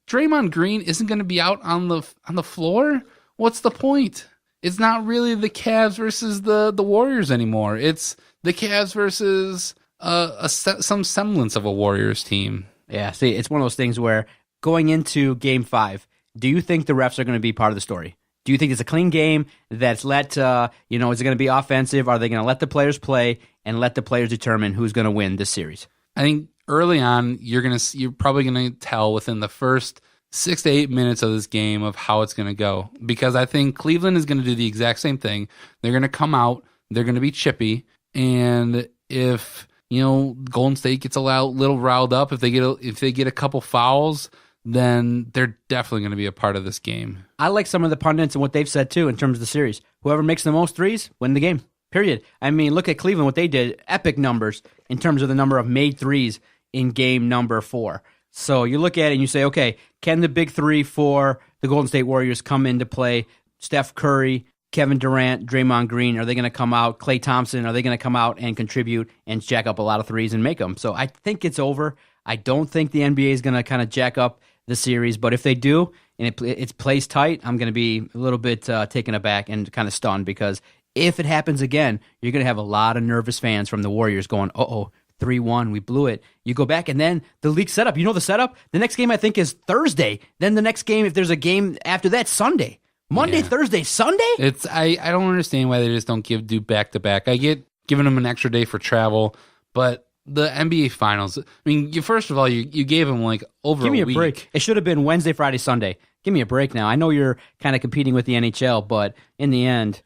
Draymond Green isn't going to be out on the floor, what's the point? It's not really the Cavs versus the Warriors anymore. It's the Cavs versus some semblance of a Warriors team. Yeah, see, it's one of those things where going into Game 5, do you think the refs are going to be part of the story? Do you think it's a clean game that's is it going to be offensive? Are they going to let the players play and let the players determine who's going to win this series? I think early on, you're probably going to tell within the first 6 to 8 minutes of this game of how it's going to go, because I think Cleveland is going to do the exact same thing. They're going to come out, they're going to be chippy, and if Golden State gets a little riled up, if they get a couple fouls, then they're definitely going to be a part of this game. I like some of the pundits and what they've said, too, in terms of the series. Whoever makes the most threes, win the game, period. I mean, look at Cleveland, what they did, epic numbers in terms of the number of made threes in game number 4. So you look at it and you say, okay, can the big 3 for the Golden State Warriors come into play? Steph Curry, Kevin Durant, Draymond Green, are they going to come out? Klay Thompson, are they going to come out and contribute and jack up a lot of threes and make them? So I think it's over. I don't think the NBA is going to kind of jack up the series, but if they do and it plays tight, I'm going to be a little bit taken aback and kind of stunned, because if it happens again, you're going to have a lot of nervous fans from the Warriors going, 3-1, we blew it. You go back, and then the league setup. You know the setup? The next game, I think, is Thursday. Then the next game, if there's a game after that, Sunday. Monday, Thursday, Sunday? I don't understand why they just don't do back-to-back. I get giving them an extra day for travel, but the NBA Finals, I mean, first of all, you gave them like over a week. Give me a break. It should have been Wednesday, Friday, Sunday. Give me a break now. I know you're kind of competing with the NHL, but in the end,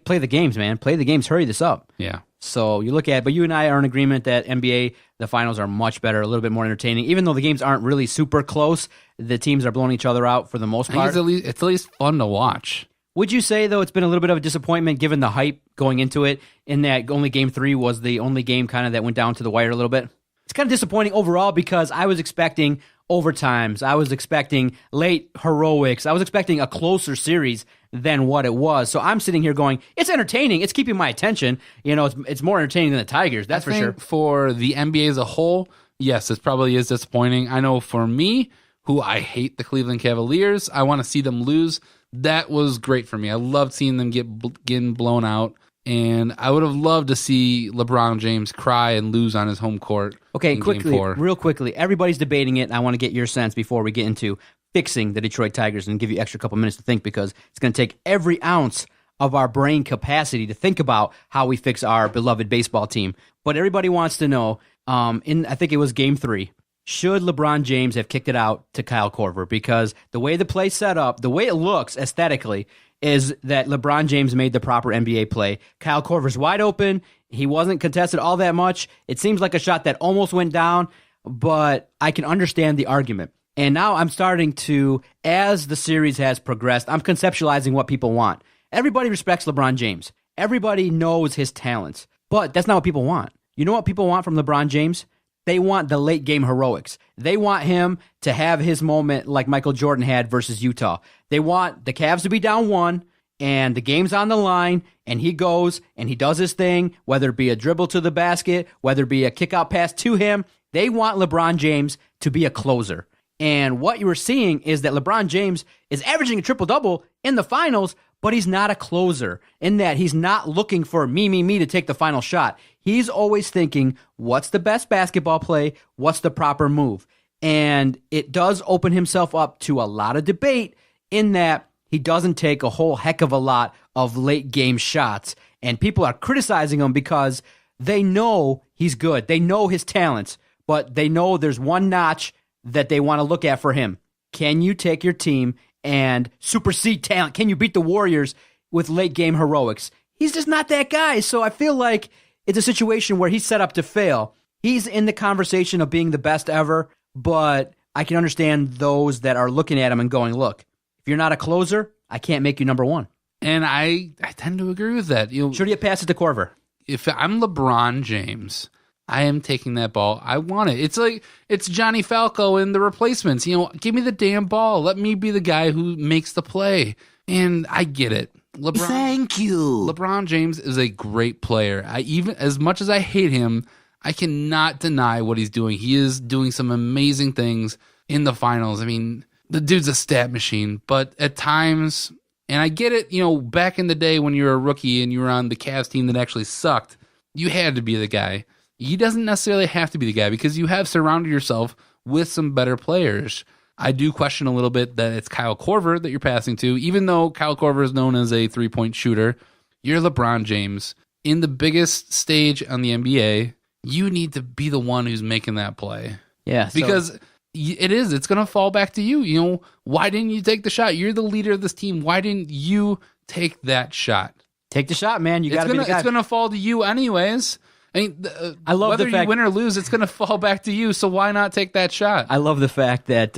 play the games, man. Play the games. Hurry this up. Yeah. So you look at, but you and I are in agreement that NBA, the finals are much better, a little bit more entertaining. Even though the games aren't really super close, the teams are blowing each other out for the most part. It's at least fun to watch. Would you say, though, it's been a little bit of a disappointment given the hype going into it, in that only Game 3 was the only game kind of that went down to the wire a little bit? It's kind of disappointing overall, because I was expecting overtimes. I was expecting late heroics. I was expecting a closer series than what it was. So I'm sitting here going, it's entertaining. It's keeping my attention. It's more entertaining than the Tigers, that's for sure. For the NBA as a whole, yes, it probably is disappointing. I know for me, who I hate the Cleveland Cavaliers, I want to see them lose. That was great for me. I loved seeing them getting blown out. And I would have loved to see LeBron James cry and lose on his home court. Okay, Game 4. real quickly. Everybody's debating it, and I want to get your sense before we get into fixing the Detroit Tigers and give you extra couple minutes to think, because it's going to take every ounce of our brain capacity to think about how we fix our beloved baseball team. But everybody wants to know, I think it was Game 3, should LeBron James have kicked it out to Kyle Korver? Because the way the play's set up, the way it looks aesthetically, is that LeBron James made the proper NBA play. Kyle Korver's wide open. He wasn't contested all that much. It seems like a shot that almost went down, but I can understand the argument. And now I'm starting to, as the series has progressed, I'm conceptualizing what people want. Everybody respects LeBron James. Everybody knows his talents, but that's not what people want. You know what people want from LeBron James? They want the late game heroics. They want him to have his moment like Michael Jordan had versus Utah. They want the Cavs to be down 1 and the game's on the line and he goes and he does his thing, whether it be a dribble to the basket, whether it be a kick out pass to him. They want LeBron James to be a closer. And what you were seeing is that LeBron James is averaging a triple-double in the finals, but he's not a closer in that he's not looking for me to take the final shot. He's always thinking, what's the best basketball play? What's the proper move? And it does open himself up to a lot of debate in that he doesn't take a whole heck of a lot of late game shots. And people are criticizing him because they know he's good. They know his talents, but they know there's one notch that they want to look at for him. Can you take your team and supersede talent? Can you beat the Warriors with late game heroics? He's just not that guy. So I feel like it's a situation where he's set up to fail. He's in the conversation of being the best ever, but I can understand those that are looking at him and going, look, if you're not a closer, I can't make you number 1. And I tend to agree with that. Should he pass it to Korver? If I'm LeBron James, I am taking that ball. I want it. It's like it's Johnny Falco in The Replacements. Give me the damn ball. Let me be the guy who makes the play. And I get it. Thank you. LeBron James is a great player. Even as much as I hate him, I cannot deny what he's doing. He is doing some amazing things in the finals. I mean, the dude's a stat machine, but at times, and I get it, back in the day when you were a rookie and you were on the Cavs team that actually sucked, you had to be the guy. He doesn't necessarily have to be the guy because you have surrounded yourself with some better players. I do question a little bit that it's Kyle Korver that you're passing to, even though Kyle Korver is known as a three-point shooter. You're LeBron James. In the biggest stage on the NBA, you need to be the one who's making that play. Yeah. Because it's going to fall back to you. Why didn't you take the shot? You're the leader of this team. Why didn't you take that shot? Take the shot, man. You got to be the guy. It's going to fall to you anyways. I mean, I love whether the fact, you win or lose, it's going to fall back to you. So why not take that shot? I love the fact that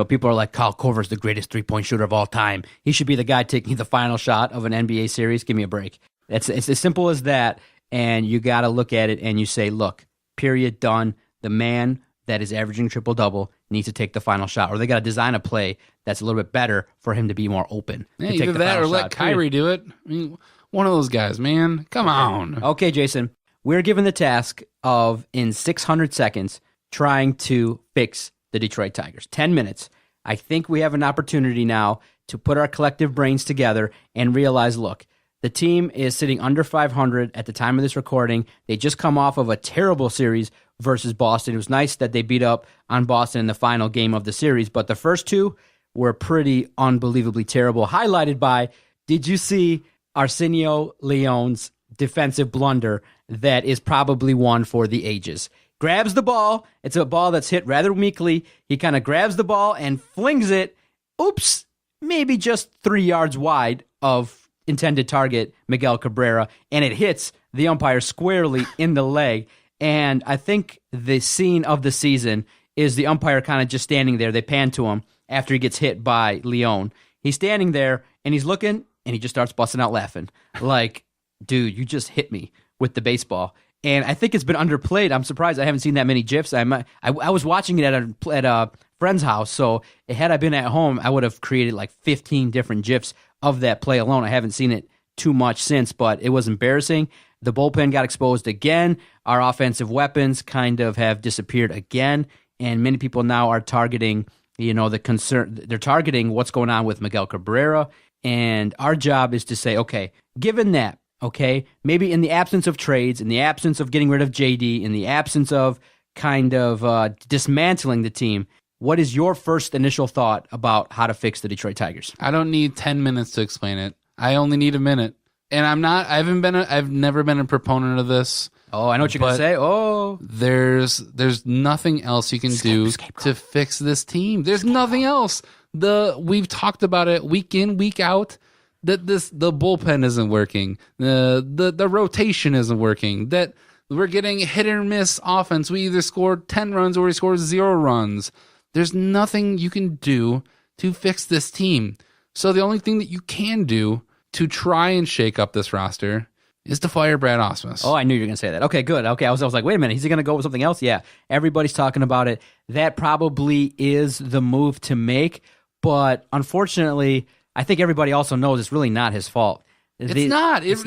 people are like, Kyle Korver's the greatest 3-point shooter of all time. He should be the guy taking the final shot of an NBA series. Give me a break. It's as simple as that. And you got to look at it and you say, look, period, done. The man that is averaging triple-double needs to take the final shot, or they got to design a play that's a little bit better for him to be more open. Yeah, either that or let Kyrie do it. I mean, one of those guys, man. Come on. Okay, Jason. We're given the task of, in 600 seconds, trying to fix the Detroit Tigers. 10 minutes. I think we have an opportunity now to put our collective brains together and realize, look, the team is sitting under 500 at the time of this recording. They just come off of a terrible series versus Boston. It was nice that they beat up on Boston in the final game of the series, but the first two were pretty unbelievably terrible, highlighted by, did you see Arsenio Leon's defensive blunder that is probably one for the ages? Grabs the ball. It's a ball that's hit rather meekly. He kind of grabs the ball and flings it. Oops, maybe just 3 yards wide of intended target Miguel Cabrera, and it hits the umpire squarely in the leg. And I think the scene of the season is the umpire kind of just standing there. They pan to him after he gets hit by Leon. He's standing there, and he's looking, and he just starts busting out laughing. Like, dude, you just hit me with the baseball. And I think it's been underplayed. I'm surprised I haven't seen that many GIFs. I was watching it at a friend's house, so had I been at home, I would have created like 15 different GIFs of that play alone. I haven't seen it too much since, but it was embarrassing. The bullpen got exposed again. Our offensive weapons kind of have disappeared again, and many people now are targeting, the concern. They're targeting what's going on with Miguel Cabrera, and our job is to say, okay, given that, okay, maybe in the absence of trades, in the absence of getting rid of JD, in the absence of kind of dismantling the team, what is your first initial thought about how to fix the Detroit Tigers? I don't need 10 minutes to explain it. I only need a minute. And I've never been a proponent of this. Oh, I know what you're going to say. Oh, there's nothing else you can do to fix this team. There's nothing else. We've talked about it week in, week out, that the bullpen isn't working. The rotation isn't working. That we're getting hit or miss offense. We either scored 10 runs or we scored 0 runs. There's nothing you can do to fix this team. So the only thing that you can do to try and shake up this roster is to fire Brad Ausmus. Oh, I knew you were going to say that. Okay, good. Okay, I was like, wait a minute, is he going to go with something else? Yeah, everybody's talking about it. That probably is the move to make, but unfortunately, I think everybody also knows it's really not his fault. It's not his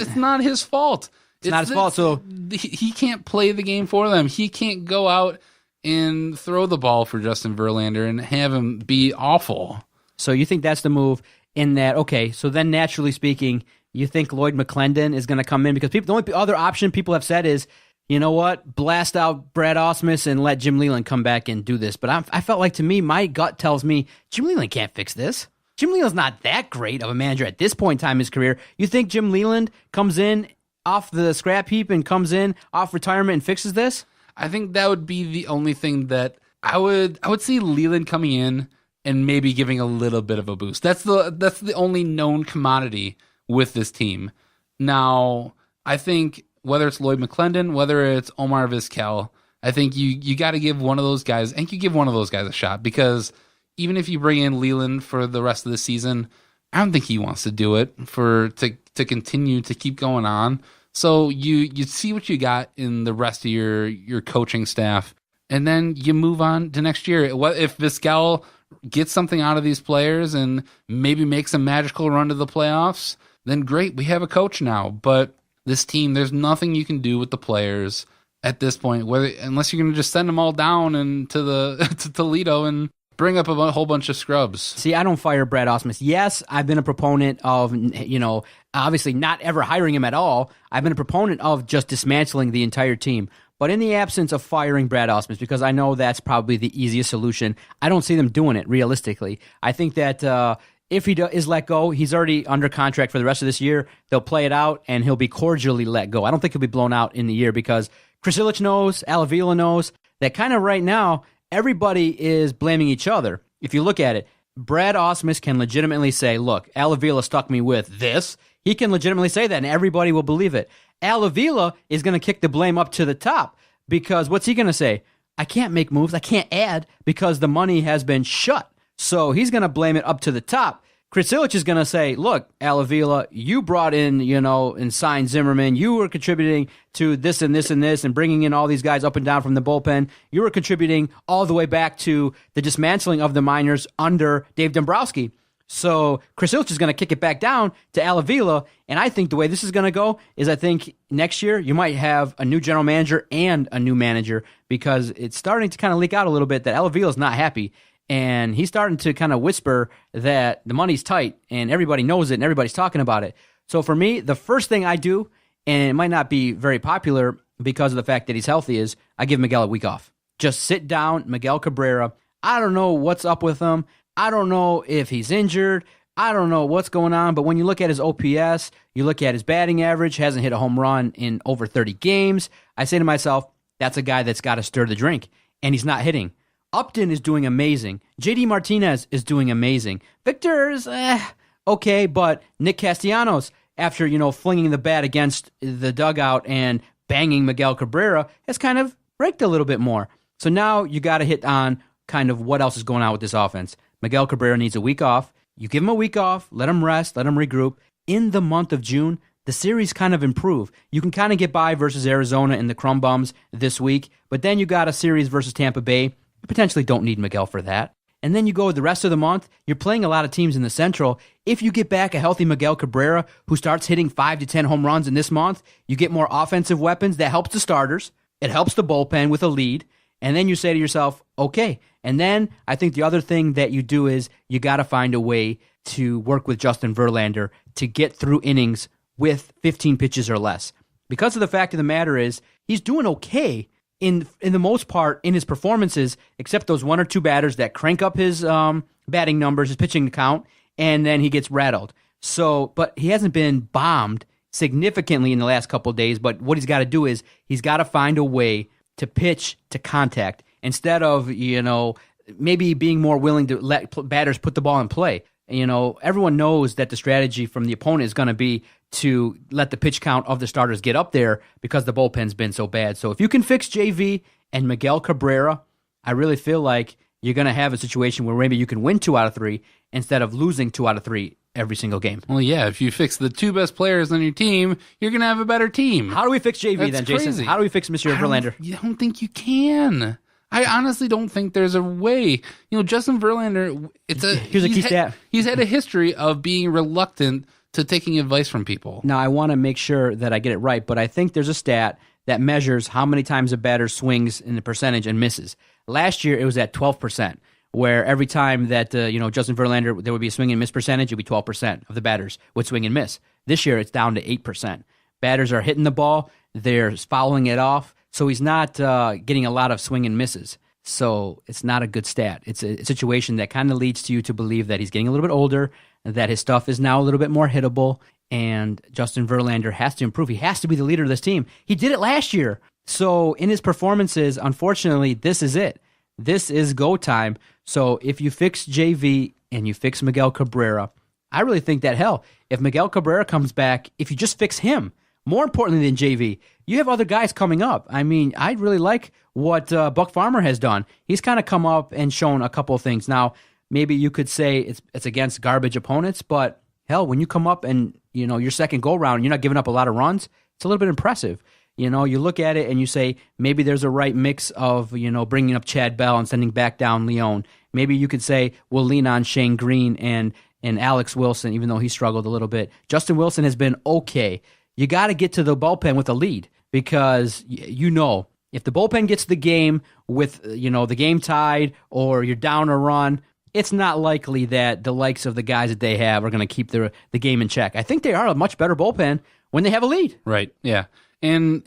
fault. It's not his fault. So he can't play the game for them. He can't go out and throw the ball for Justin Verlander and have him be awful. So you think that's the move in that, okay, so then naturally speaking, you think Lloyd McClendon is going to come in? Because the only other option people have said is, you know what, blast out Brad Ausmus and let Jim Leyland come back and do this. But I felt like, to me, my gut tells me Jim Leyland can't fix this. Jim Leyland's not that great of a manager at this point in time in his career. You think Jim Leyland comes in off the scrap heap and comes in off retirement and fixes this? I think that would be the only thing that I would see Leyland coming in and maybe giving a little bit of a boost. That's the only known commodity with this team. Now, I think whether it's Lloyd McClendon, whether it's Omar Vizquel, I think you got to give one of those guys, and you give one of those guys a shot, because even if you bring in Leyland for the rest of the season, I don't think he wants to do it to continue to keep going on. So you see what you got in the rest of your coaching staff, and then you move on to next year. If Vizquel gets something out of these players and maybe makes a magical run to the playoffs, then great, we have a coach now. But this team, there's nothing you can do with the players at this point, unless you're going to just send them all down and to Toledo and bring up a whole bunch of scrubs. See, I don't fire Brad Ausmus. Yes, I've been a proponent of, obviously not ever hiring him at all. I've been a proponent of just dismantling the entire team. But in the absence of firing Brad Ausmus, because I know that's probably the easiest solution, I don't see them doing it realistically. I think that if he is let go, he's already under contract for the rest of this year. They'll play it out, and he'll be cordially let go. I don't think he'll be blown out in the year, because Chris Ilitch knows, Al Avila knows, that kind of right now, everybody is blaming each other. If you look at it, Brad Ausmus can legitimately say, look, Al Avila stuck me with this. He can legitimately say that, and everybody will believe it. Al Avila is going to kick the blame up to the top, because what's he going to say? I can't make moves. I can't add because the money has been shut. So he's going to blame it up to the top. Chris Ilitch is going to say, look, Al Avila, you brought in, and signed Zimmerman. You were contributing to this and this and this and bringing in all these guys up and down from the bullpen. You were contributing all the way back to the dismantling of the minors under Dave Dombrowski. So Chris Ilitch is going to kick it back down to Al Avila, and I think the way this is going to go is I think next year you might have a new general manager and a new manager, because it's starting to kind of leak out a little bit that Al Avila is not happy. And he's starting to kind of whisper that the money's tight and everybody knows it and everybody's talking about it. So for me, the first thing I do, and it might not be very popular because of the fact that he's healthy, is I give Miguel a week off. Just sit down, Miguel Cabrera. I don't know what's up with him. I don't know if he's injured. I don't know what's going on. But when you look at his OPS, you look at his batting average, hasn't hit a home run in over 30 games. I say to myself, that's a guy that's got to stir the drink, and he's not hitting. Upton is doing amazing. JD Martinez is doing amazing. Victor's okay, but Nick Castellanos, after flinging the bat against the dugout and banging Miguel Cabrera, has kind of raked a little bit more. So now you got to hit on kind of what else is going on with this offense. Miguel Cabrera needs a week off. You give him a week off, let him rest, let him regroup. In the month of June, the series kind of improve. You can kind of get by versus Arizona in the crumb bums this week, but then you got a series versus Tampa Bay. You potentially don't need Miguel for that. And then you go the rest of the month, you're playing a lot of teams in the Central. If you get back a healthy Miguel Cabrera who starts hitting 5 to 10 home runs in this month, you get more offensive weapons. That helps the starters. It helps the bullpen with a lead. And then you say to yourself, okay. And then I think the other thing that you do is you got to find a way to work with Justin Verlander to get through innings with 15 pitches or less. Because of the fact of the matter is he's doing okay in the most part in his performances, except those one or two batters that crank up his batting numbers, his pitching count, and then he gets rattled. So, but he hasn't been bombed significantly in the last couple of days. But what he's got to do is he's got to find a way to pitch to contact instead of, maybe being more willing to let batters put the ball in play. Everyone knows that the strategy from the opponent is going to be to let the pitch count of the starters get up there because the bullpen's been so bad. So if you can fix JV and Miguel Cabrera, I really feel like you're going to have a situation where maybe you can win 2 out of 3 instead of losing 2 out of 3 every single game. Well, yeah, if you fix the 2 best players on your team, you're going to have a better team. How do we fix JV then, crazy. Jason? How do we fix Mr. Verlander? I don't think you can. I honestly don't think there's a way. Justin Verlander, Here's a key stat. He's had a history of being reluctant to taking advice from people. Now, I want to make sure that I get it right, but I think there's a stat that measures how many times a batter swings in the percentage and misses. Last year, it was at 12%, where every time that Justin Verlander, there would be a swing and miss percentage, it would be 12% of the batters would swing and miss. This year, it's down to 8%. Batters are hitting the ball, they're fouling it off, so he's not getting a lot of swing and misses. So it's not a good stat. It's a situation that kind of leads to you to believe that he's getting a little bit older, that his stuff is now a little bit more hittable, and Justin Verlander has to improve. He has to be the leader of this team. He did it last year. So in his performances, unfortunately, this is it. This is go time. So if you fix JV and you fix Miguel Cabrera, I really think that, if Miguel Cabrera comes back, if you just fix him, more importantly than JV, you have other guys coming up. I mean, I really like what Buck Farmer has done. He's kind of come up and shown a couple of things. Now, maybe you could say it's against garbage opponents, but when you come up and your second go round, you're not giving up a lot of runs. It's a little bit impressive. You look at it and you say maybe there's a right mix of bringing up Chad Bell and sending back down Leon. Maybe you could say we'll lean on Shane Green and Alex Wilson, even though he struggled a little bit. Justin Wilson has been okay. You got to get to the bullpen with a lead because if the bullpen gets the game with the game tied or you're down a run, it's not likely that the likes of the guys that they have are going to keep the game in check. I think they are a much better bullpen when they have a lead. Right. Yeah. And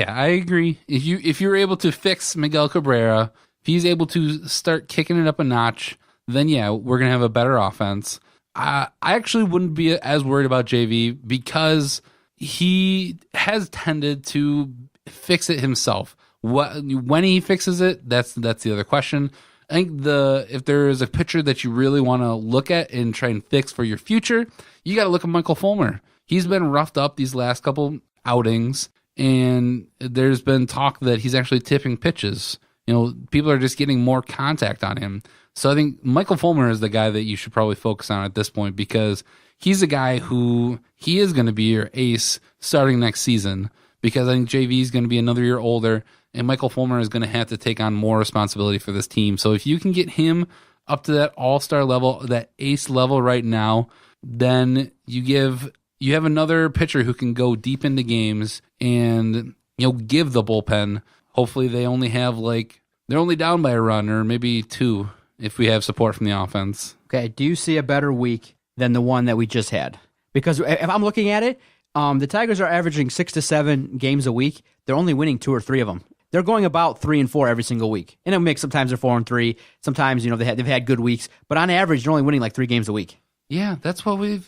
I agree. If you're able to fix Miguel Cabrera, if he's able to start kicking it up a notch, then we're going to have a better offense. I actually wouldn't be as worried about JV because he has tended to fix it himself. When he fixes it, that's the other question. I think if there is a pitcher that you really want to look at and try and fix for your future, you got to look at Michael Fulmer. He's been roughed up these last couple outings, and there's been talk that he's actually tipping pitches. People are just getting more contact on him. So I think Michael Fulmer is the guy that you should probably focus on at this point because he's a guy who he is going to be your ace starting next season because I think JV is going to be another year older and Michael Fulmer is going to have to take on more responsibility for this team. So if you can get him up to that all-star level, that ace level right now, then you have another pitcher who can go deep into games and give the bullpen. Hopefully they only have they're only down by a run or maybe 2 if we have support from the offense. Okay, do you see a better week than the one that we just had? Because if I'm looking at it, the Tigers are averaging 6 to 7 games a week. They're only winning 2 or 3 of them. They're going about 3 and 4 every single week. And it makes sometimes they're 4 and 3. Sometimes they've had good weeks, but on average they're only winning 3 games a week. Yeah, that's what we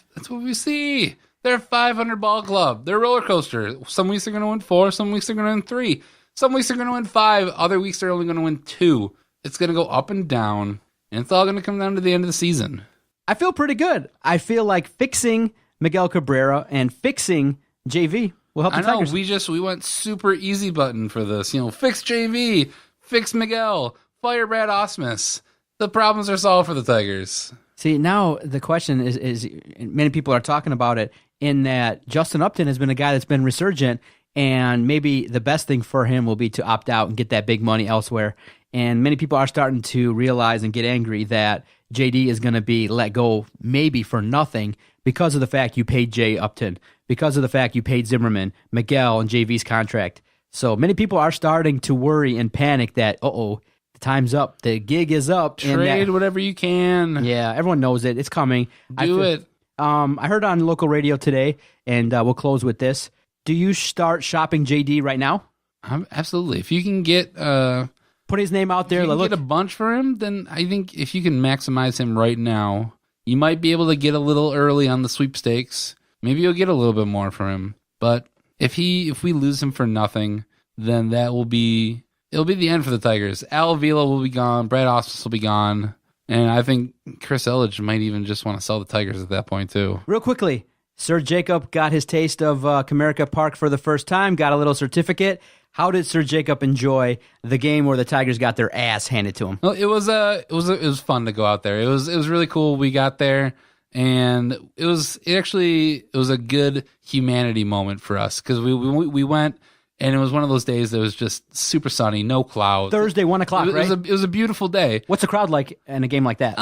see. They're 500 ball club. They're a roller coaster. Some weeks they're going to win 4. Some weeks they're going to win 3. Some weeks they're going to win 5. Other weeks they're only going to win 2. It's going to go up and down, and it's all going to come down to the end of the season. I feel pretty good. I feel like fixing Miguel Cabrera and fixing JV will help the Tigers. We went super easy button for this. Fix JV, fix Miguel, fire Brad Ausmus. The problems are solved for the Tigers. See, now the question is many people are talking about it in that Justin Upton has been a guy that's been resurgent, and maybe the best thing for him will be to opt out and get that big money elsewhere. and many people are starting to realize and get angry that JD is going to be let go maybe for nothing because of the fact you paid Jay Upton, because of the fact you paid Zimmerman, Miguel, and JV's contract. So many people are starting to worry and panic that, the time's up, the gig is up. Trade whatever you can. Yeah, everyone knows it. It's coming. Do it. I heard on local radio today, and we'll close with this. Do you start shopping JD right now? Absolutely. If you can get put his name out there, if you can get a bunch for him, then I think if you can maximize him right now, you might be able to get a little early on the sweepstakes. Maybe you'll get a little bit more for him. But if we lose him for nothing, then it'll be the end for the Tigers. Al Avila will be gone. Brad Ausmus will be gone. And I think Chris Elledge might even just want to sell the Tigers at that point, too. Real quickly, Sir Jacob got his taste of Comerica Park for the first time, got a little certificate. How did Sir Jacob enjoy the game where the Tigers got their ass handed to him? Well, it was fun to go out there. It was really cool. We got there, and it was a good humanity moment for us because we went. And it was one of those days that was just super sunny, no clouds. Thursday, 1 o'clock, right? It was a beautiful day. What's the crowd like in a game like that?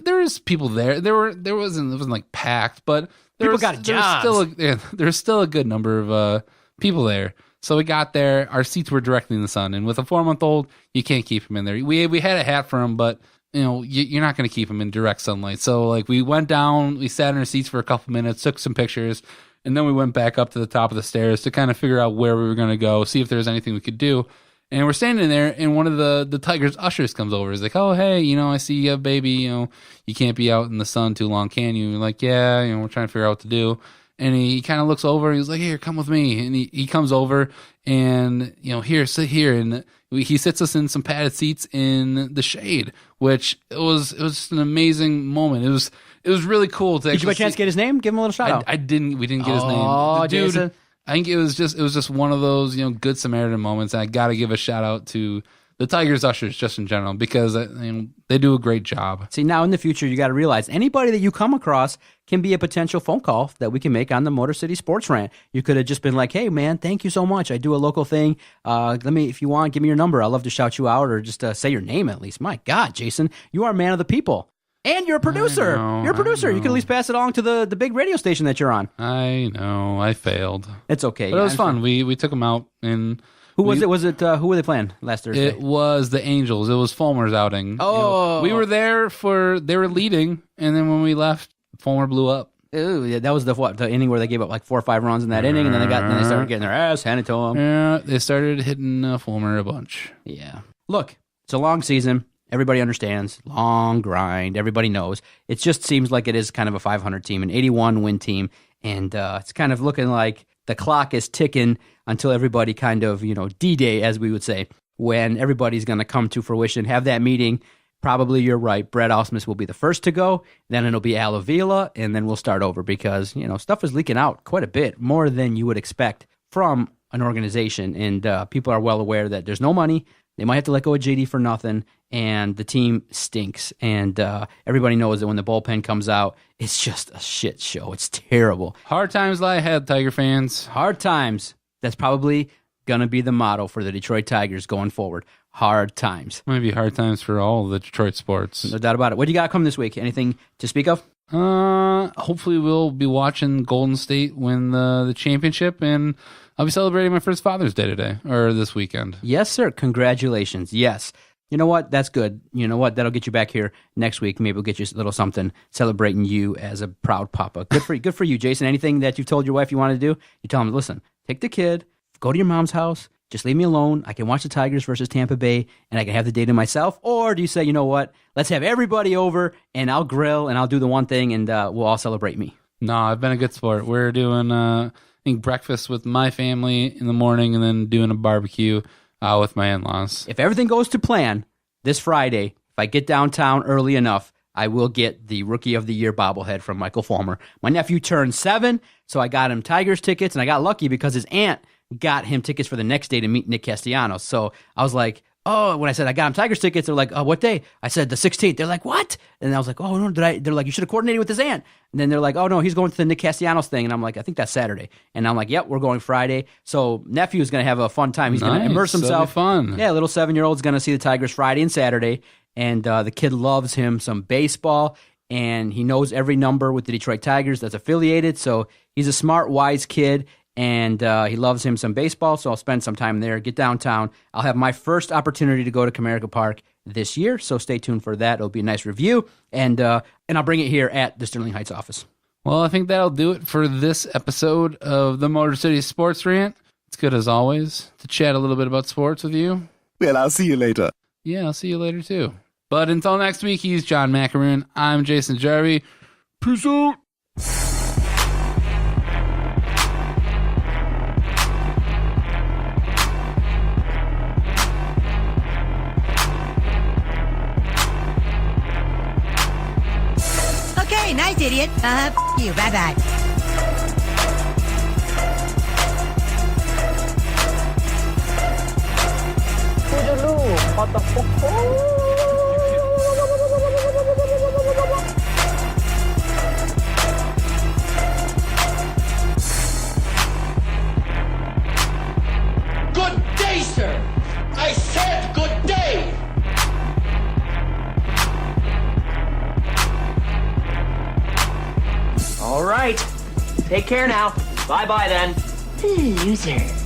There was people there. It wasn't like packed, but People got jobs. There's still a good number of people there. So we got there. Our seats were directly in the sun, and with a 4-month-old, you can't keep him in there. We had a hat for him, but you're not going to keep him in direct sunlight. So like we went down, we sat in our seats for a couple minutes, took some pictures. And then we went back up to the top of the stairs to kind of figure out where we were going to go, see if there was anything we could do. And we're standing there, and one of the Tigers ushers comes over. He's like, "Oh, hey, I see you have a baby. You can't be out in the sun too long, can you?" And we're like, "Yeah, we're trying to figure out what to do." And he kind of looks over, and he's like, "Here, come with me." And he comes over, and here, sit here, and he sits us in some padded seats in the shade, which it was just an amazing moment. It was really cool to. Did you by chance get his name? Give him a little shout out. I didn't. We didn't get his name. Oh, dude, Jason. I think it was just one of those good Samaritan moments. And I got to give a shout out to the Tigers ushers just in general because they do a great job. See, now in the future, you got to realize anybody that you come across can be a potential phone call that we can make on the Motor City Sports Rant. You could have just been like, "Hey, man, thank you so much. I do a local thing. If you want, give me your number. I'd love to shout you out or just say your name at least." My God, Jason, you are a man of the people. And you're a producer. You're a producer. You can at least pass it along to the big radio station that you're on. I know. I failed. It's okay. But it was fun. We took them out. And who was it? Who were they playing last Thursday? It was the Angels. It was Fulmer's outing. Oh. We were there they were leading. And then when we left, Fulmer blew up. Ooh, yeah, that was the inning where they gave up like 4 or 5 runs in that inning. And then they started getting their ass handed to them. Yeah, they started hitting Fulmer a bunch. Yeah. Look, it's a long season. Everybody understands. Long grind. Everybody knows. It just seems like it is kind of a 500 team, an 81-win team. And it's kind of looking like the clock is ticking until everybody kind of, D-Day, as we would say, when everybody's going to come to fruition, have that meeting. Probably you're right. Brad Ausmus will be the first to go. Then it'll be Al Avila, and then we'll start over because, stuff is leaking out quite a bit, more than you would expect from an organization. And people are well aware that there's no money. They might have to let go of JD for nothing, and the team stinks. And everybody knows that when the bullpen comes out, it's just a shit show. It's terrible. Hard times lie ahead, Tiger fans. Hard times. That's probably going to be the motto for the Detroit Tigers going forward. Hard times. Might be hard times for all the Detroit sports. No doubt about it. What do you got coming this week? Anything to speak of? Hopefully we'll be watching Golden State win the championship, and I'll be celebrating my first Father's Day today, or this weekend. Yes, sir. Congratulations. Yes. You know what? That's good. You know what? That'll get you back here next week. Maybe we'll get you a little something celebrating you as a proud papa. Good for you, Jason. Anything that you've told your wife you want to do, you tell him, listen, take the kid, go to your mom's house, just leave me alone. I can watch the Tigers versus Tampa Bay, and I can have the day to myself. Or do you say, you know what? Let's have everybody over, and I'll grill, and I'll do the one thing, and we'll all celebrate me. No, I've been a good sport. We're doing breakfast with my family in the morning, and then doing a barbecue with my in-laws. If everything goes to plan, this Friday, if I get downtown early enough, I will get the Rookie of the Year bobblehead from Michael Fulmer. My nephew turned 7, so I got him Tigers tickets, and I got lucky because his aunt got him tickets for the next day to meet Nick Castellanos. So I was like, oh, when I said I got him Tigers tickets, they're like, oh, what day? I said the 16th. They're like, what? And I was like, oh, no, they're like, you should have coordinated with his aunt. And then they're like, oh, no, he's going to the Nick Castellanos thing. And I'm like, I think that's Saturday. And I'm like, yep, we're going Friday. So nephew's going to have a fun time. He's going to immerse himself. Fun. Yeah, little 7-year-old's going to see the Tigers Friday and Saturday. And the kid loves him some baseball. And he knows every number with the Detroit Tigers that's affiliated. So he's a smart, wise kid. And he loves him some baseball, so I'll spend some time there, get downtown. I'll have my first opportunity to go to Comerica Park this year, so stay tuned for that. It'll be a nice review, and I'll bring it here at the Sterling Heights office. Well, I think that'll do it for this episode of the Motor City Sports Rant. It's good, as always, to chat a little bit about sports with you. Well, I'll see you later. Yeah, I'll see you later, too. But until next week, he's John Macaroon. I'm Jason Jarvie. Peace out. Okay, night, idiot. You. Bye-bye. Good day, sir. I said good day. All right. Take care now. Bye-bye then. Loser.